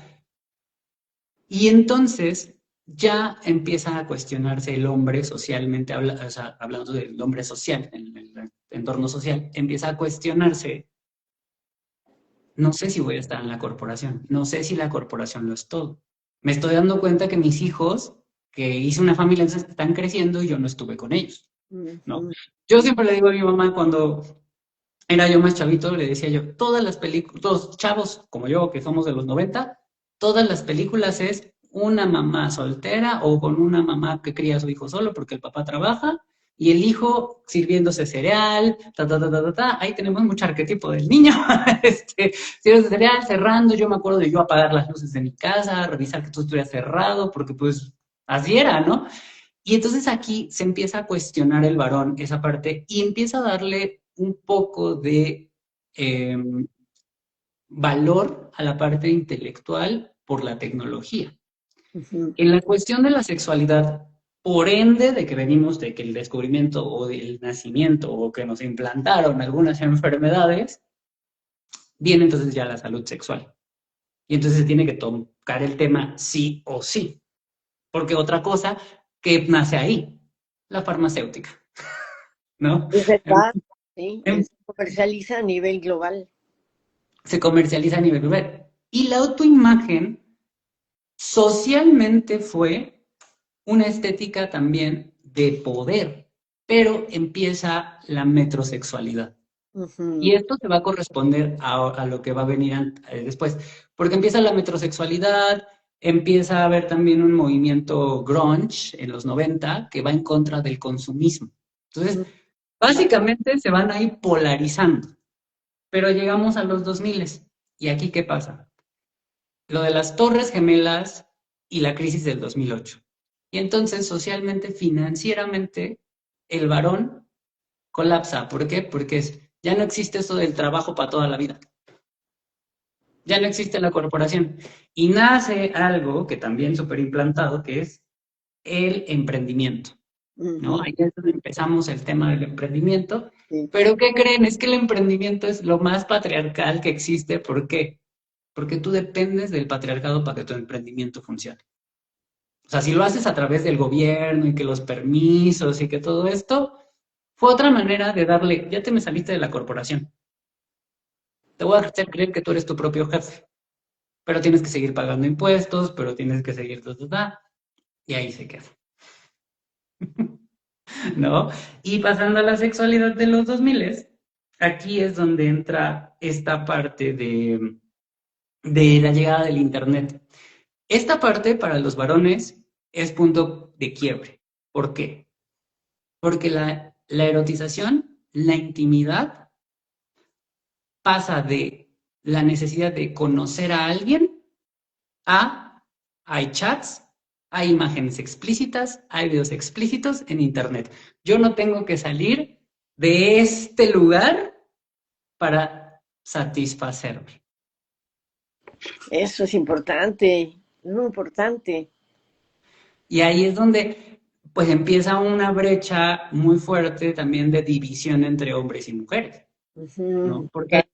y entonces ya empieza a cuestionarse el hombre socialmente, o sea, hablando del hombre social, en el entorno social, empieza a cuestionarse, no sé si voy a estar en la corporación, no sé si la corporación lo es todo. Me estoy dando cuenta que mis hijos, que hice una familia, entonces están creciendo y yo no estuve con ellos, ¿no? Ujú. Yo siempre le digo a mi mamá cuando era yo más chavito, le decía yo, todas las películas, todos chavos como yo, que somos de los 90, todas las películas es una mamá soltera o con una mamá que cría a su hijo solo porque el papá trabaja y el hijo sirviéndose cereal, ta, ta, ta, ta, ta, ta. Ahí tenemos mucho arquetipo del niño, sirviéndose cereal, cerrando, yo me acuerdo de yo apagar las luces de mi casa, revisar que todo estuviera cerrado, porque pues así era, ¿no? Y entonces aquí se empieza a cuestionar el varón esa parte y empieza a darle un poco de eh, valor a la parte intelectual por la tecnología. Ujú. En la cuestión de la sexualidad, por ende de que venimos de que el descubrimiento o del nacimiento o que nos implantaron algunas enfermedades, viene entonces ya la salud sexual. Y entonces se tiene que tocar el tema sí o sí. Porque otra cosa que nace ahí, la farmacéutica, ¿no? Es Em- verdad, sí, em- se comercializa a nivel global. Se comercializa a nivel global. Y la autoimagen socialmente fue una estética también de poder, pero empieza la metrosexualidad. Y Ujú. esto se va a corresponder a lo que va a venir después, porque empieza la metrosexualidad, empieza a haber también un movimiento grunge en los 90 que va en contra del consumismo. Entonces, básicamente se van a ir polarizando, pero llegamos a los 2000. ¿Y aquí qué pasa? Lo de las Torres Gemelas y la crisis del 2008. Y entonces, socialmente, financieramente, el varón colapsa. ¿Por qué? Porque ya no existe eso del trabajo para toda la vida. ya no existe la corporación. Y nace algo que también súper implantado, que es el emprendimiento, ¿no? Ujú, Ahí es donde empezamos el tema del emprendimiento. sí. Pero ¿qué creen? Es que el emprendimiento es lo más patriarcal que existe. ¿Por qué? Porque tú dependes del patriarcado para que tu emprendimiento funcione. O sea, si lo haces a través del gobierno y que los permisos y que todo esto, fue otra manera de darle, ya te me saliste de la corporación. Te voy a hacer creer que tú eres tu propio jefe, pero tienes que seguir pagando impuestos, pero tienes que seguir, y ahí se queda, ¿no? Y pasando a la sexualidad de los 2000, aquí es donde entra esta parte de la llegada del Internet. Esta parte para los varones es punto de quiebre. ¿Por qué? Porque la erotización, la intimidad, pasa de la necesidad de conocer a alguien a hay chats, hay imágenes explícitas, hay videos explícitos en Internet. Yo no tengo que salir de este lugar para satisfacerme. Eso es importante, muy importante. Y ahí es donde pues empieza una brecha muy fuerte también de división entre hombres y mujeres, ¿no? Ujú, Porque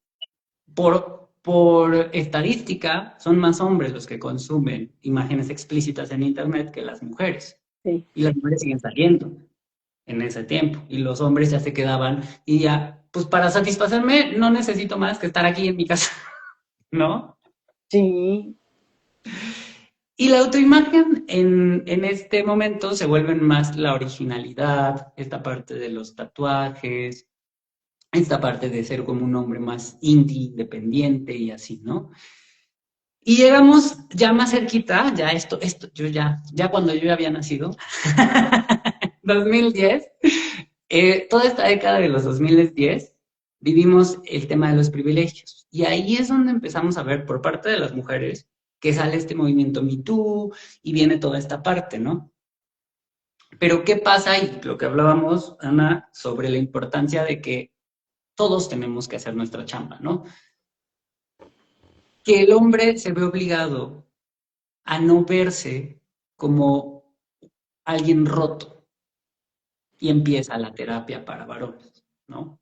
por estadística son más hombres los que consumen imágenes explícitas en Internet que las mujeres. sí. Y las mujeres siguen saliendo en ese tiempo. Y los hombres ya se quedaban y ya, pues para satisfacerme no necesito más que estar aquí en mi casa, ¿no? Sí, Y la autoimagen en este momento se vuelven más la originalidad, esta parte de los tatuajes, esta parte de ser como un hombre más indie, independiente y así, ¿no? Y llegamos ya más cerquita, ya yo ya cuando yo ya había nacido, 2010, toda esta década de los 2010, vivimos el tema de los privilegios. Y ahí es donde empezamos a ver por parte de las mujeres que sale este movimiento Me Too y viene toda esta parte, ¿no? Pero ¿qué pasa? Y lo que hablábamos, Ana, sobre la importancia de que todos tenemos que hacer nuestra chamba, ¿no? Que el hombre se ve obligado a no verse como alguien roto y empieza la terapia para varones, ¿no?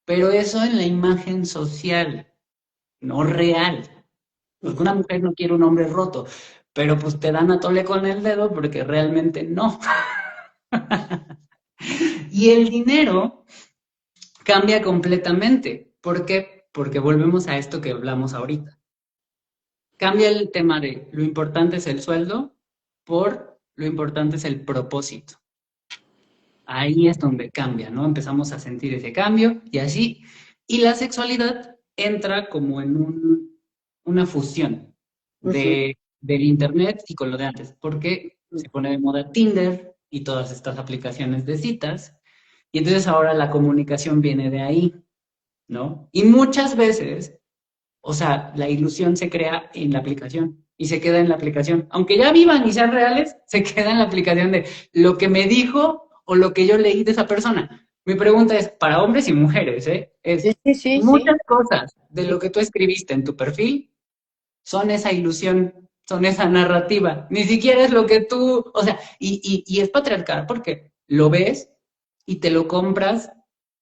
Pero eso en la imagen social, no real. Porque una mujer no quiere un hombre roto, pero pues te dan a tole con el dedo porque realmente no. Y el dinero cambia completamente. ¿Por qué? Porque volvemos a esto que hablamos ahorita. Cambia el tema de lo importante es el sueldo por lo importante es el propósito. Ahí es donde cambia, ¿no? Empezamos a sentir ese cambio y así. Y la sexualidad entra como en una fusión ujú, del Internet y con lo de antes, porque se pone de moda Tinder y todas estas aplicaciones de citas, y entonces ahora la comunicación viene de ahí, ¿no? Y muchas veces, o sea, la ilusión se crea en la aplicación y se queda en la aplicación. Aunque ya vivan y sean reales, se queda en la aplicación de lo que me dijo o lo que yo leí de esa persona. Mi pregunta es, para hombres y mujeres, ¿eh? Es sí, sí, sí, sí, muchas cosas de sí, lo que tú escribiste en tu perfil son esa ilusión, son esa narrativa. Ni siquiera es lo que tú, o sea, y es patriarcal porque lo ves y te lo compras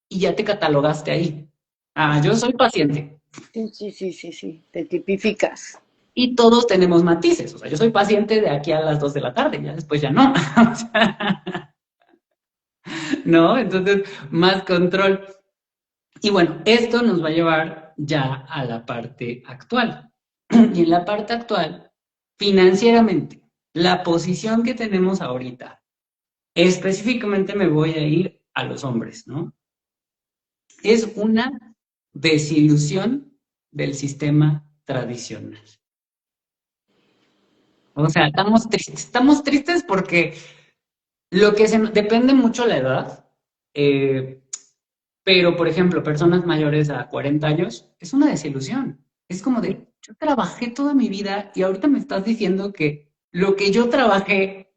y ya te catalogaste ahí. Ah, yo soy paciente. sí, sí, sí, sí, sí, te tipificas. Y todos tenemos matices. O sea, yo soy paciente de aquí a las 2 de la tarde, ya después ya no. O sea, ¿no? Entonces, más control. Y bueno, esto nos va a llevar ya a la parte actual. Y en la parte actual, financieramente, la posición que tenemos ahorita, específicamente me voy a ir a los hombres, ¿no? Es una desilusión del sistema tradicional. O sea, estamos tristes porque lo que depende mucho la edad, eh, pero por ejemplo, personas mayores a 40 años, es una desilusión. Es como de, yo trabajé toda mi vida y ahorita me estás diciendo que lo que yo trabajé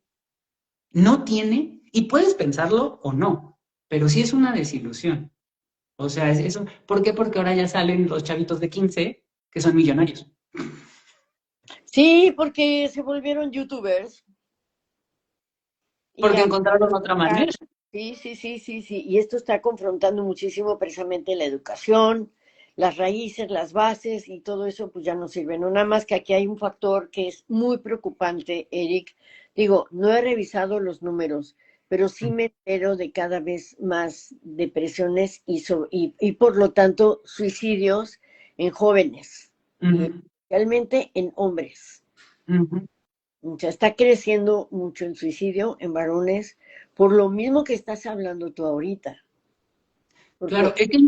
no tiene, y puedes pensarlo o no, pero sí es una desilusión. O sea, es eso. ¿Por qué? Porque ahora ya salen los chavitos de 15 que son millonarios. Sí, porque se volvieron youtubers y Porque ya. encontraron otra manera. Sí, sí, sí, sí, sí. Y esto está confrontando muchísimo precisamente la educación, las raíces, las bases y todo eso pues ya no sirve. No nada más que aquí hay un factor que es muy preocupante, Eric. Digo, no he revisado los números, pero sí me entero de cada vez más depresiones y por lo tanto suicidios en jóvenes y Ujú, especialmente en hombres. ujú. O sea, está creciendo mucho el suicidio en varones por lo mismo que estás hablando tú ahorita. Claro, Porque, es que hay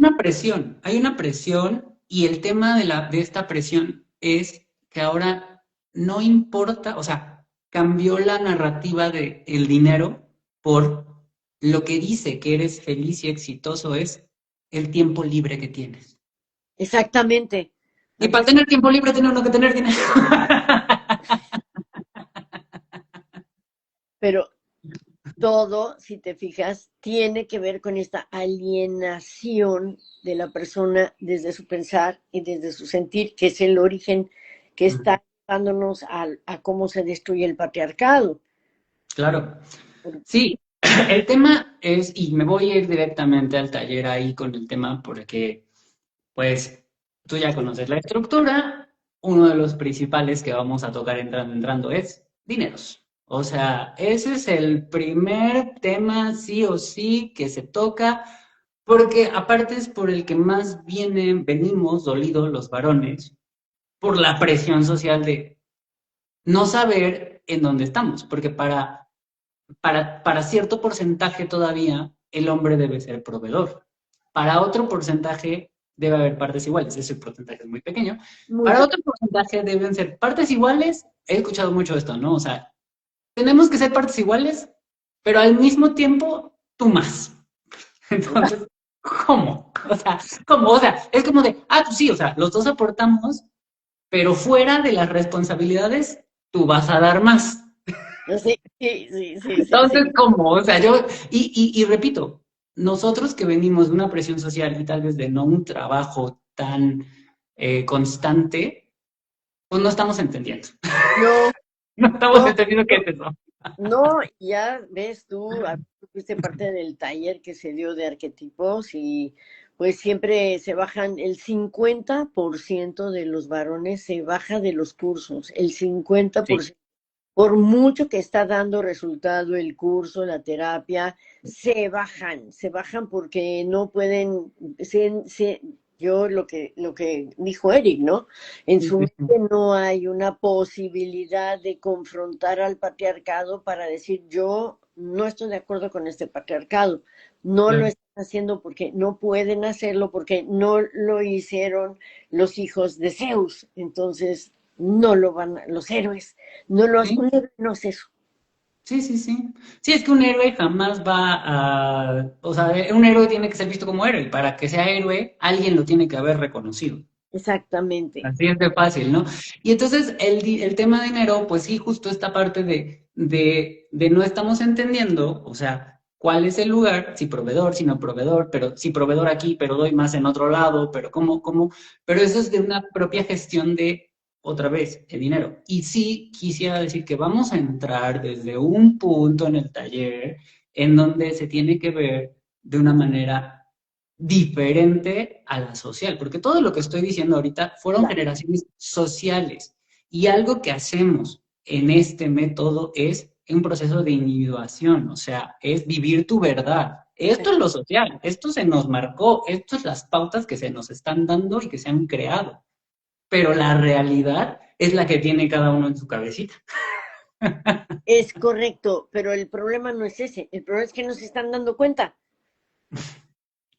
una presión y el tema de esta presión es que ahora no importa, o sea, cambió la narrativa de el dinero por lo que dice que eres feliz y exitoso es el tiempo libre que tienes. exactamente, Y para antes, tener tiempo libre tiene uno que tener dinero. pero todo, si te fijas, tiene que ver con esta alienación de la persona desde su pensar y desde su sentir, que es el origen que está llevándonos a cómo se destruye el patriarcado. Claro. Sí, el tema es, y me voy a ir directamente al taller ahí con el tema porque, pues, tú ya conoces la estructura. Uno de los principales que vamos a tocar entrando es dineros. O sea, ese es el primer tema sí o sí que se toca, porque aparte es por el que más venimos dolidos los varones, por la presión social de no saber en dónde estamos, porque para cierto porcentaje todavía el hombre debe ser proveedor. Para otro porcentaje debe haber partes iguales. Ese porcentaje es muy pequeño. Muy Para pequeño. otro porcentaje deben ser partes iguales. He escuchado mucho esto, ¿no? O sea, tenemos que ser partes iguales, pero al mismo tiempo tú más. Entonces, ¿cómo? O sea, ¿cómo? O sea, es como de, pues sí, o sea, los dos aportamos, pero fuera de las responsabilidades, tú vas a dar más. Sí, sí, sí, sí, sí, sí. Entonces, ¿cómo? O sea, y repito, nosotros que venimos de una presión social y tal vez de no un trabajo tan constante, pues no estamos entendiendo. No, No estamos no, entendiendo qué no, es eso. no, ya ves tú fuiste parte del taller que se dio de arquetipos y pues siempre se bajan, el 50% de los varones se baja de los cursos, el Sí. 50%. Por mucho que está dando resultado el curso, la terapia, se bajan porque no pueden, yo lo que dijo Eric, ¿no? En Sí, su sí, sí. mente no hay una posibilidad de confrontar al patriarcado para decir yo no estoy de acuerdo con este patriarcado. No lo Claro. están haciendo porque no pueden hacerlo, porque no lo hicieron los hijos de Zeus. Entonces, no lo van los héroes. Sí, Un héroe no es eso. sí, sí, sí. Sí, es que un héroe jamás va o sea, un héroe tiene que ser visto como héroe. Y para que sea héroe, alguien lo tiene que haber reconocido. Exactamente. Así es de fácil, ¿no? Y entonces el tema de dinero, pues sí, justo esta parte de no estamos entendiendo, o sea, cuál es el lugar, si proveedor, si no proveedor, pero si proveedor aquí, pero doy más en otro lado, pero pero eso es de una propia gestión de, otra vez, el dinero. Y sí quisiera decir que vamos a entrar desde un punto en el taller en donde se tiene que ver de una manera diferente a la social, porque todo lo que estoy diciendo ahorita fueron Claro. generaciones sociales y algo que hacemos en este método es un proceso de individuación, o sea, es vivir tu verdad. Esto es lo social, esto se nos marcó, esto es las pautas que se nos están dando y que se han creado, pero la realidad es la que tiene cada uno en su cabecita. Es correcto, pero el problema no es ese. El problema es que no se están dando cuenta.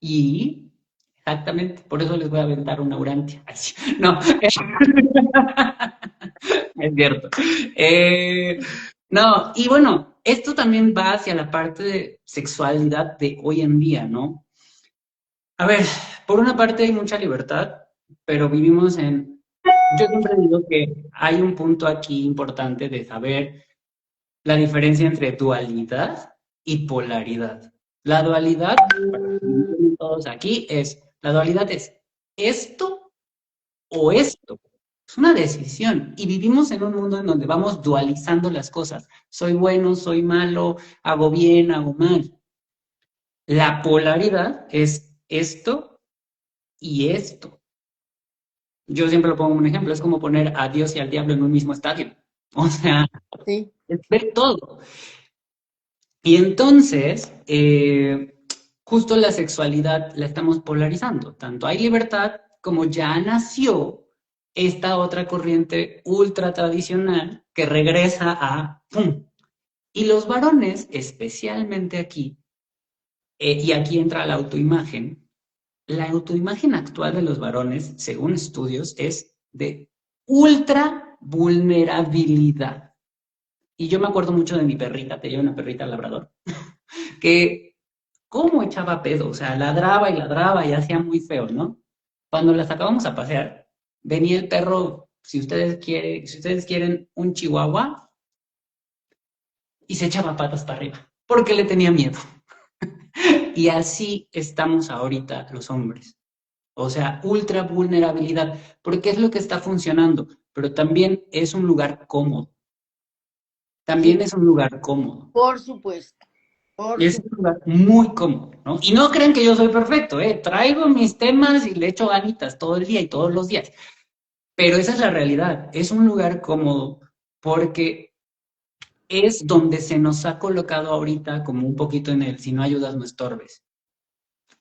Y exactamente, por eso les voy a aventar una Urantia. Así, no, es cierto. Eh, no, y bueno, esto también va hacia la parte de sexualidad de hoy en día, ¿no? A ver, por una parte hay mucha libertad, pero vivimos en... Yo siempre digo que hay un punto aquí importante de saber la diferencia entre dualidad y polaridad. La dualidad, para que me entiendan todos aquí, la dualidad es esto o esto. Es una decisión. Y vivimos en un mundo en donde vamos dualizando las cosas. Soy bueno, soy malo, hago bien, hago mal. La polaridad es esto y esto. Yo siempre lo pongo como un ejemplo, es como poner a Dios y al diablo en un mismo estadio. O sea, Sí, es ver todo. Y entonces, justo la sexualidad la estamos polarizando. Tanto hay libertad como ya nació esta otra corriente ultra tradicional que regresa a ¡pum! Y los varones, especialmente aquí, y aquí entra la autoimagen actual de los varones, según estudios, es de ultra vulnerabilidad. Y yo me acuerdo mucho de mi perrita, tenía una perrita labrador, que cómo echaba pedo, o sea, ladraba y hacía muy feo, ¿no? Cuando la sacábamos a pasear, venía el perro, si ustedes quieren un chihuahua, y se echaba patas para arriba, porque le tenía miedo. Y así estamos ahorita los hombres. O sea, ultra vulnerabilidad, porque es lo que está funcionando, pero también es un lugar cómodo. sí, También es un lugar cómodo. por supuesto, por Es un supuesto. lugar muy cómodo, ¿no? Y no creen que yo soy perfecto, ¿eh? Traigo mis temas y le echo ganitas todo el día y todos los días. Pero esa es la realidad. Es un lugar cómodo porque es donde se nos ha colocado ahorita como un poquito en el si no ayudas no estorbes.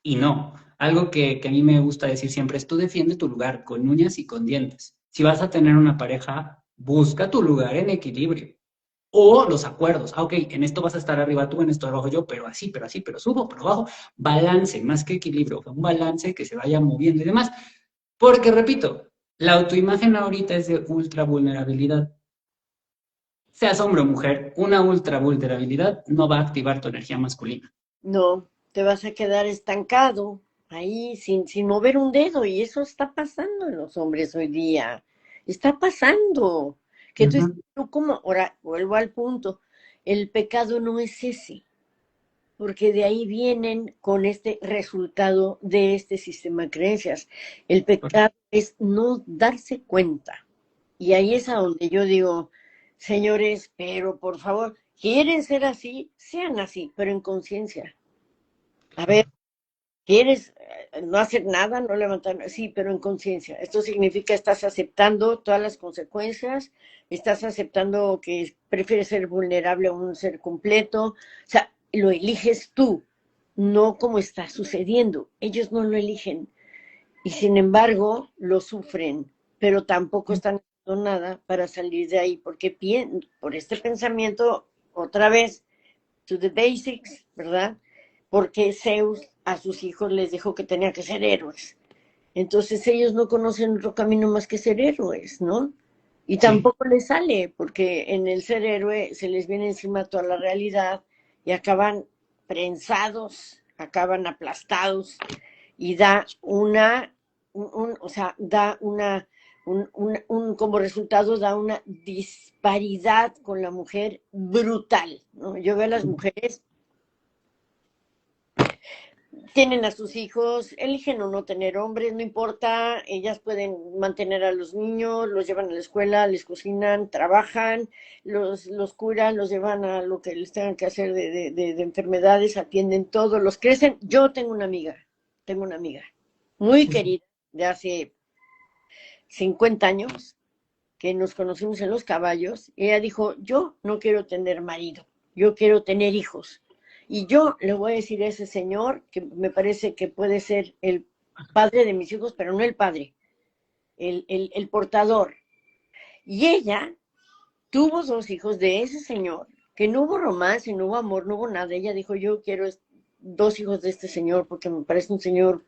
Y no, algo que a mí me gusta decir siempre es tú defiende tu lugar con uñas y con dientes. Si vas a tener una pareja, busca tu lugar en equilibrio. O los acuerdos. Ah, ok, en esto vas a estar arriba tú, en esto abajo yo, pero así, pero subo, pero bajo. Balance, más que equilibrio. Un balance que se vaya moviendo y demás. Porque, repito, la autoimagen ahorita es de ultra vulnerabilidad. Seas hombre o mujer, una ultra vulnerabilidad no va a activar tu energía masculina. No, te vas a quedar estancado ahí sin mover un dedo y eso está pasando en los hombres hoy día. Está pasando. Que tú dices, Ujú. "¿Tú cómo?". Ahora, vuelvo al punto. El pecado no es ese, porque de ahí vienen con este resultado de este sistema de creencias. El pecado es no darse cuenta. Y ahí es a donde yo digo, señores, pero por favor, ¿quieren ser así? Sean así, pero en conciencia. A ver, ¿quieres no hacer nada, no levantar? Sí, pero en conciencia. Esto significa estás aceptando todas las consecuencias, estás aceptando que prefieres ser vulnerable a un ser completo. O sea, lo eliges tú, no como está sucediendo. Ellos no lo eligen y sin embargo lo sufren, pero tampoco están haciendo nada para salir de ahí, porque por este pensamiento, otra vez, to the basics, ¿verdad? Porque Zeus a sus hijos les dijo que tenían que ser héroes. Entonces ellos no conocen otro camino más que ser héroes, ¿no? Y Sí. tampoco les sale, porque en el ser héroe se les viene encima toda la realidad y acaban prensados, acaban aplastados y da o sea, da como resultado da una disparidad con la mujer brutal, ¿no? Yo veo a las mujeres, tienen a sus hijos, eligen o no tener hombres, no importa, ellas pueden mantener a los niños, los llevan a la escuela, les cocinan, trabajan, los curan, los llevan a lo que les tengan que hacer de enfermedades, atienden todo, los crecen. Yo tengo una amiga muy querida de hace 50 años que nos conocimos en los caballos, y ella dijo, yo no quiero tener marido, yo quiero tener hijos. Y yo le voy a decir a ese señor, que me parece que puede ser el padre de mis hijos, pero no el padre, el portador. Y ella tuvo dos hijos de ese señor, que no hubo romance, no hubo amor, no hubo nada. Ella dijo, yo quiero dos hijos de este señor porque me parece un señor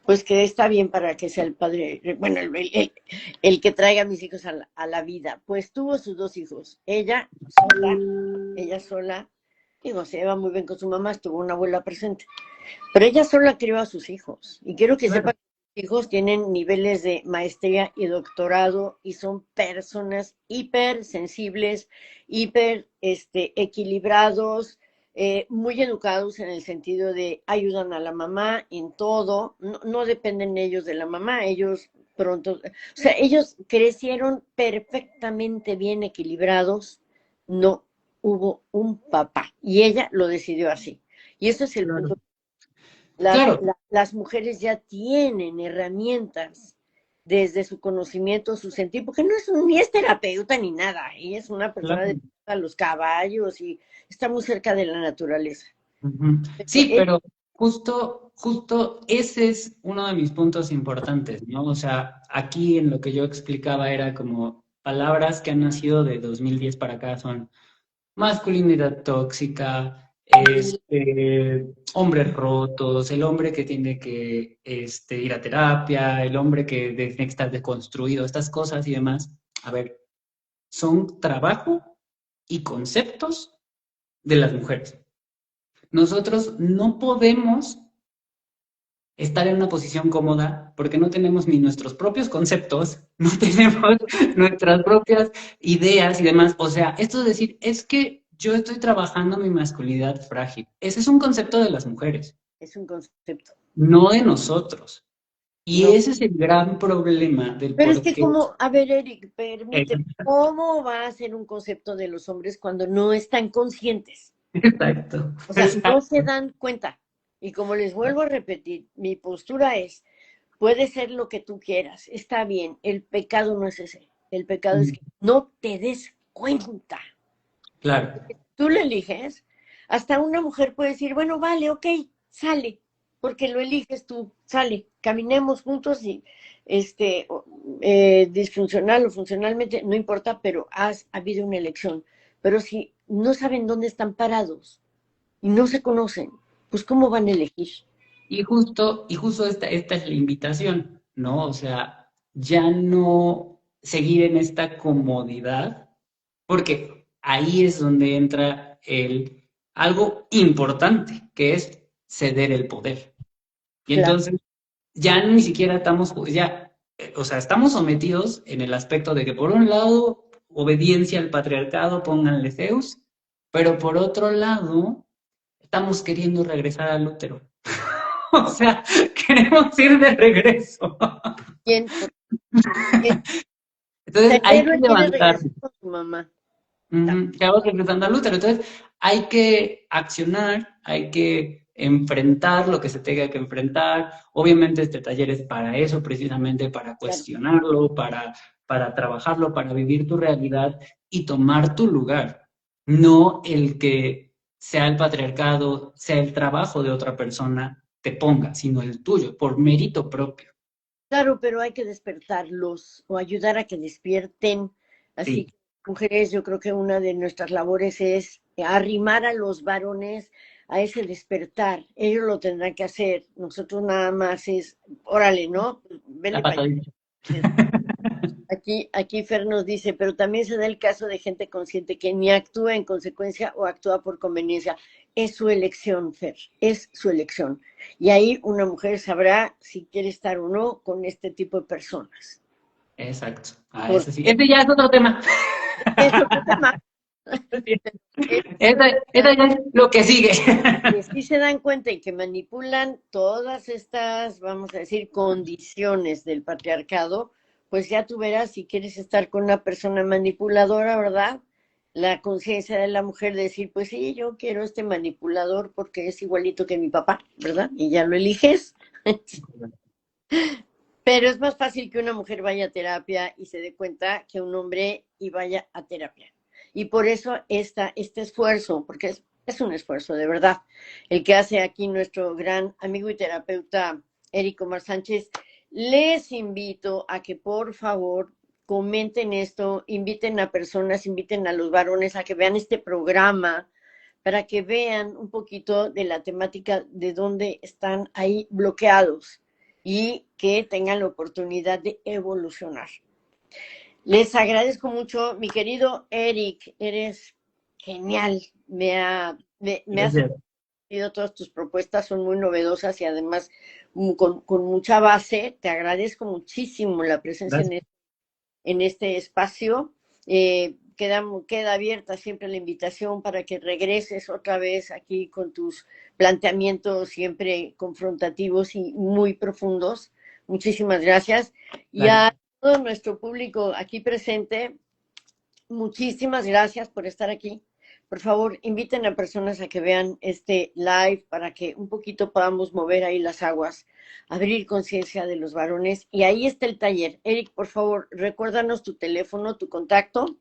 pues que está bien para que sea el padre, bueno, el que traiga a mis hijos a la vida. Pues tuvo sus dos hijos. Ella sola, digo, se lleva muy bien con su mamá, estuvo una abuela presente, pero ella sola crió a sus hijos. Y quiero que sepa Claro. que sus hijos tienen niveles de maestría y doctorado y son personas hiper sensibles, hiper equilibrados, muy educados en el sentido de ayudan a la mamá en todo, no, no dependen ellos de la mamá, ellos pronto. O sea, ellos crecieron perfectamente bien equilibrados, no hubo un papá y ella lo decidió así. Y eso es el Claro. punto. Claro, Las mujeres ya tienen herramientas desde su conocimiento, su sentir, porque no es ni es terapeuta ni nada, ella es una persona de claro. los caballos y está muy cerca de la naturaleza. Ujú. Pero Sí, pero justo ese es uno de mis puntos importantes, ¿no? O sea, aquí en lo que yo explicaba era como palabras que han nacido de 2010 para acá son masculinidad tóxica, hombres rotos, el hombre que tiene que ir a terapia, el hombre que tiene que estar deconstruido, estas cosas y demás. A ver, son trabajo y conceptos de las mujeres. Nosotros no podemos estar en una posición cómoda porque no tenemos ni nuestros propios conceptos, no tenemos nuestras propias ideas y demás. O sea, esto es decir, es que yo estoy trabajando mi masculinidad frágil. Ese es un concepto de las mujeres, es un concepto, no de nosotros. Y no. ese es el gran problema del Pero es por que qué. como, a ver, Eric, permíteme, ¿cómo va a ser un concepto de los hombres cuando no están conscientes? Exacto, O sea, no se exacto. dan cuenta. Y como les vuelvo a repetir, mi postura es, puede ser lo que tú quieras, está bien, el pecado no es ese, el pecado es que no te des cuenta. Claro, Tú lo eliges, hasta una mujer puede decir, bueno, vale, ok, sale, porque lo eliges tú, sale, caminemos juntos y disfuncional o funcionalmente, no importa, pero has habido una elección. Pero si no saben dónde están parados y no se conocen, pues ¿cómo van a elegir? y justo esta es la invitación, ¿no? O sea, ya no seguir en esta comodidad, porque ahí es donde entra algo importante, que es ceder el poder. Y Claro, entonces ya ni siquiera estamos, o sea, estamos sometidos en el aspecto de que por un lado, obediencia al patriarcado, pónganle Zeus, pero por otro lado, estamos queriendo regresar al útero. O sea, queremos ir de regreso. ¿quién? Porque Entonces el hay que héroe quiere levantar. regresar con su mamá. Quedamos regresando al útero. Entonces hay que accionar, hay que enfrentar lo que se tenga que enfrentar. Obviamente este taller es para eso, precisamente para Claro. cuestionarlo, para trabajarlo, para vivir tu realidad y tomar tu lugar. No el que sea el patriarcado, sea el trabajo de otra persona, te ponga, sino el tuyo, por mérito propio. Claro, pero hay que despertarlos o ayudar a que despierten. Así Sí, que, mujeres, yo creo que una de nuestras labores es arrimar a los varones a ese despertar. Ellos lo tendrán que hacer. Nosotros nada más es, órale, ¿no? la Vele para pasadita. allá. Aquí Fer nos dice, pero también se da el caso de gente consciente que ni actúa en consecuencia o actúa por conveniencia. Es su elección, Fer, es su elección. Y ahí una mujer sabrá si quiere estar o no con este tipo de personas. Exacto. Ah, ese sí. Porque Ese ya es otro tema. es otro tema. Es Esa, otro esa tema. ya es lo que sigue. Y si se dan cuenta y que manipulan todas estas, vamos a decir, condiciones del patriarcado, pues ya tú verás si quieres estar con una persona manipuladora, ¿verdad? La conciencia de la mujer de decir, pues sí, yo quiero este manipulador porque es igualito que mi papá, ¿verdad? Y ya lo eliges. Pero es más fácil que una mujer vaya a terapia y se dé cuenta que un hombre y vaya a terapia. Y por eso este esfuerzo, porque es un esfuerzo de verdad, el que hace aquí nuestro gran amigo y terapeuta Érico Mar Sánchez, les invito a que por favor comenten esto, inviten a personas, inviten a los varones a que vean este programa para que vean un poquito de la temática de dónde están ahí bloqueados y que tengan la oportunidad de evolucionar. Les agradezco mucho, mi querido Eric, eres genial, me has Gracias. sorprendido, todas tus propuestas son muy novedosas y además con mucha base, te agradezco muchísimo la presencia Gracias. en este espacio. Queda abierta siempre la invitación para que regreses otra vez aquí con tus planteamientos siempre confrontativos y muy profundos. Muchísimas gracias. Y Dale. a todo nuestro público aquí presente, muchísimas gracias por estar aquí. Por favor, inviten a personas a que vean este live para que un poquito podamos mover ahí las aguas, abrir conciencia de los varones. Y ahí está el taller. Eric, por favor, recuérdanos tu teléfono, tu contacto.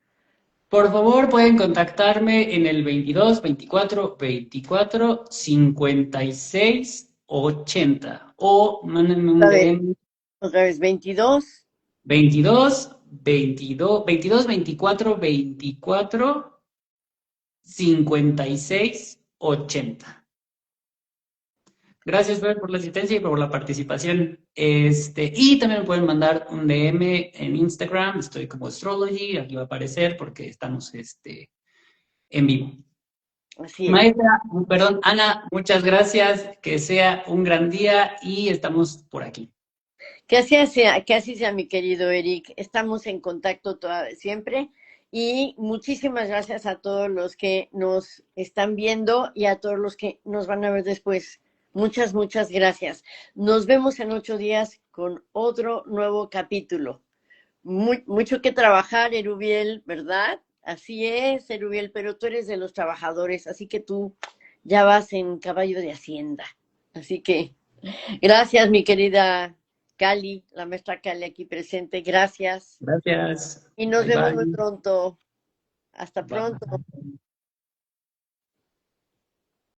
Por favor, pueden contactarme en el 22 24 24 56 80 o mándenme un A ver, DM otra vez, 22. 22 24 24 56 80. Gracias, Fer, por la asistencia y por la participación. Y también me pueden mandar un DM en Instagram, estoy como Astrology, aquí va a aparecer porque estamos en vivo. Así es. Maestra, perdón, Ana, muchas gracias, que sea un gran día y estamos por aquí. Que así sea, mi querido Eric. Estamos en contacto siempre. Y muchísimas gracias a todos los que nos están viendo y a todos los que nos van a ver después. Muchas, muchas gracias. Nos vemos en 8 días con otro nuevo capítulo. Mucho que trabajar, Erubiel, ¿verdad? Así es, Erubiel, pero tú eres de los trabajadores, así que tú ya vas en caballo de Hacienda. Así que gracias, mi querida Cali, la maestra Cali aquí presente. Gracias. Gracias. Y nos Bye vemos muy bye. pronto. Hasta pronto. Bye.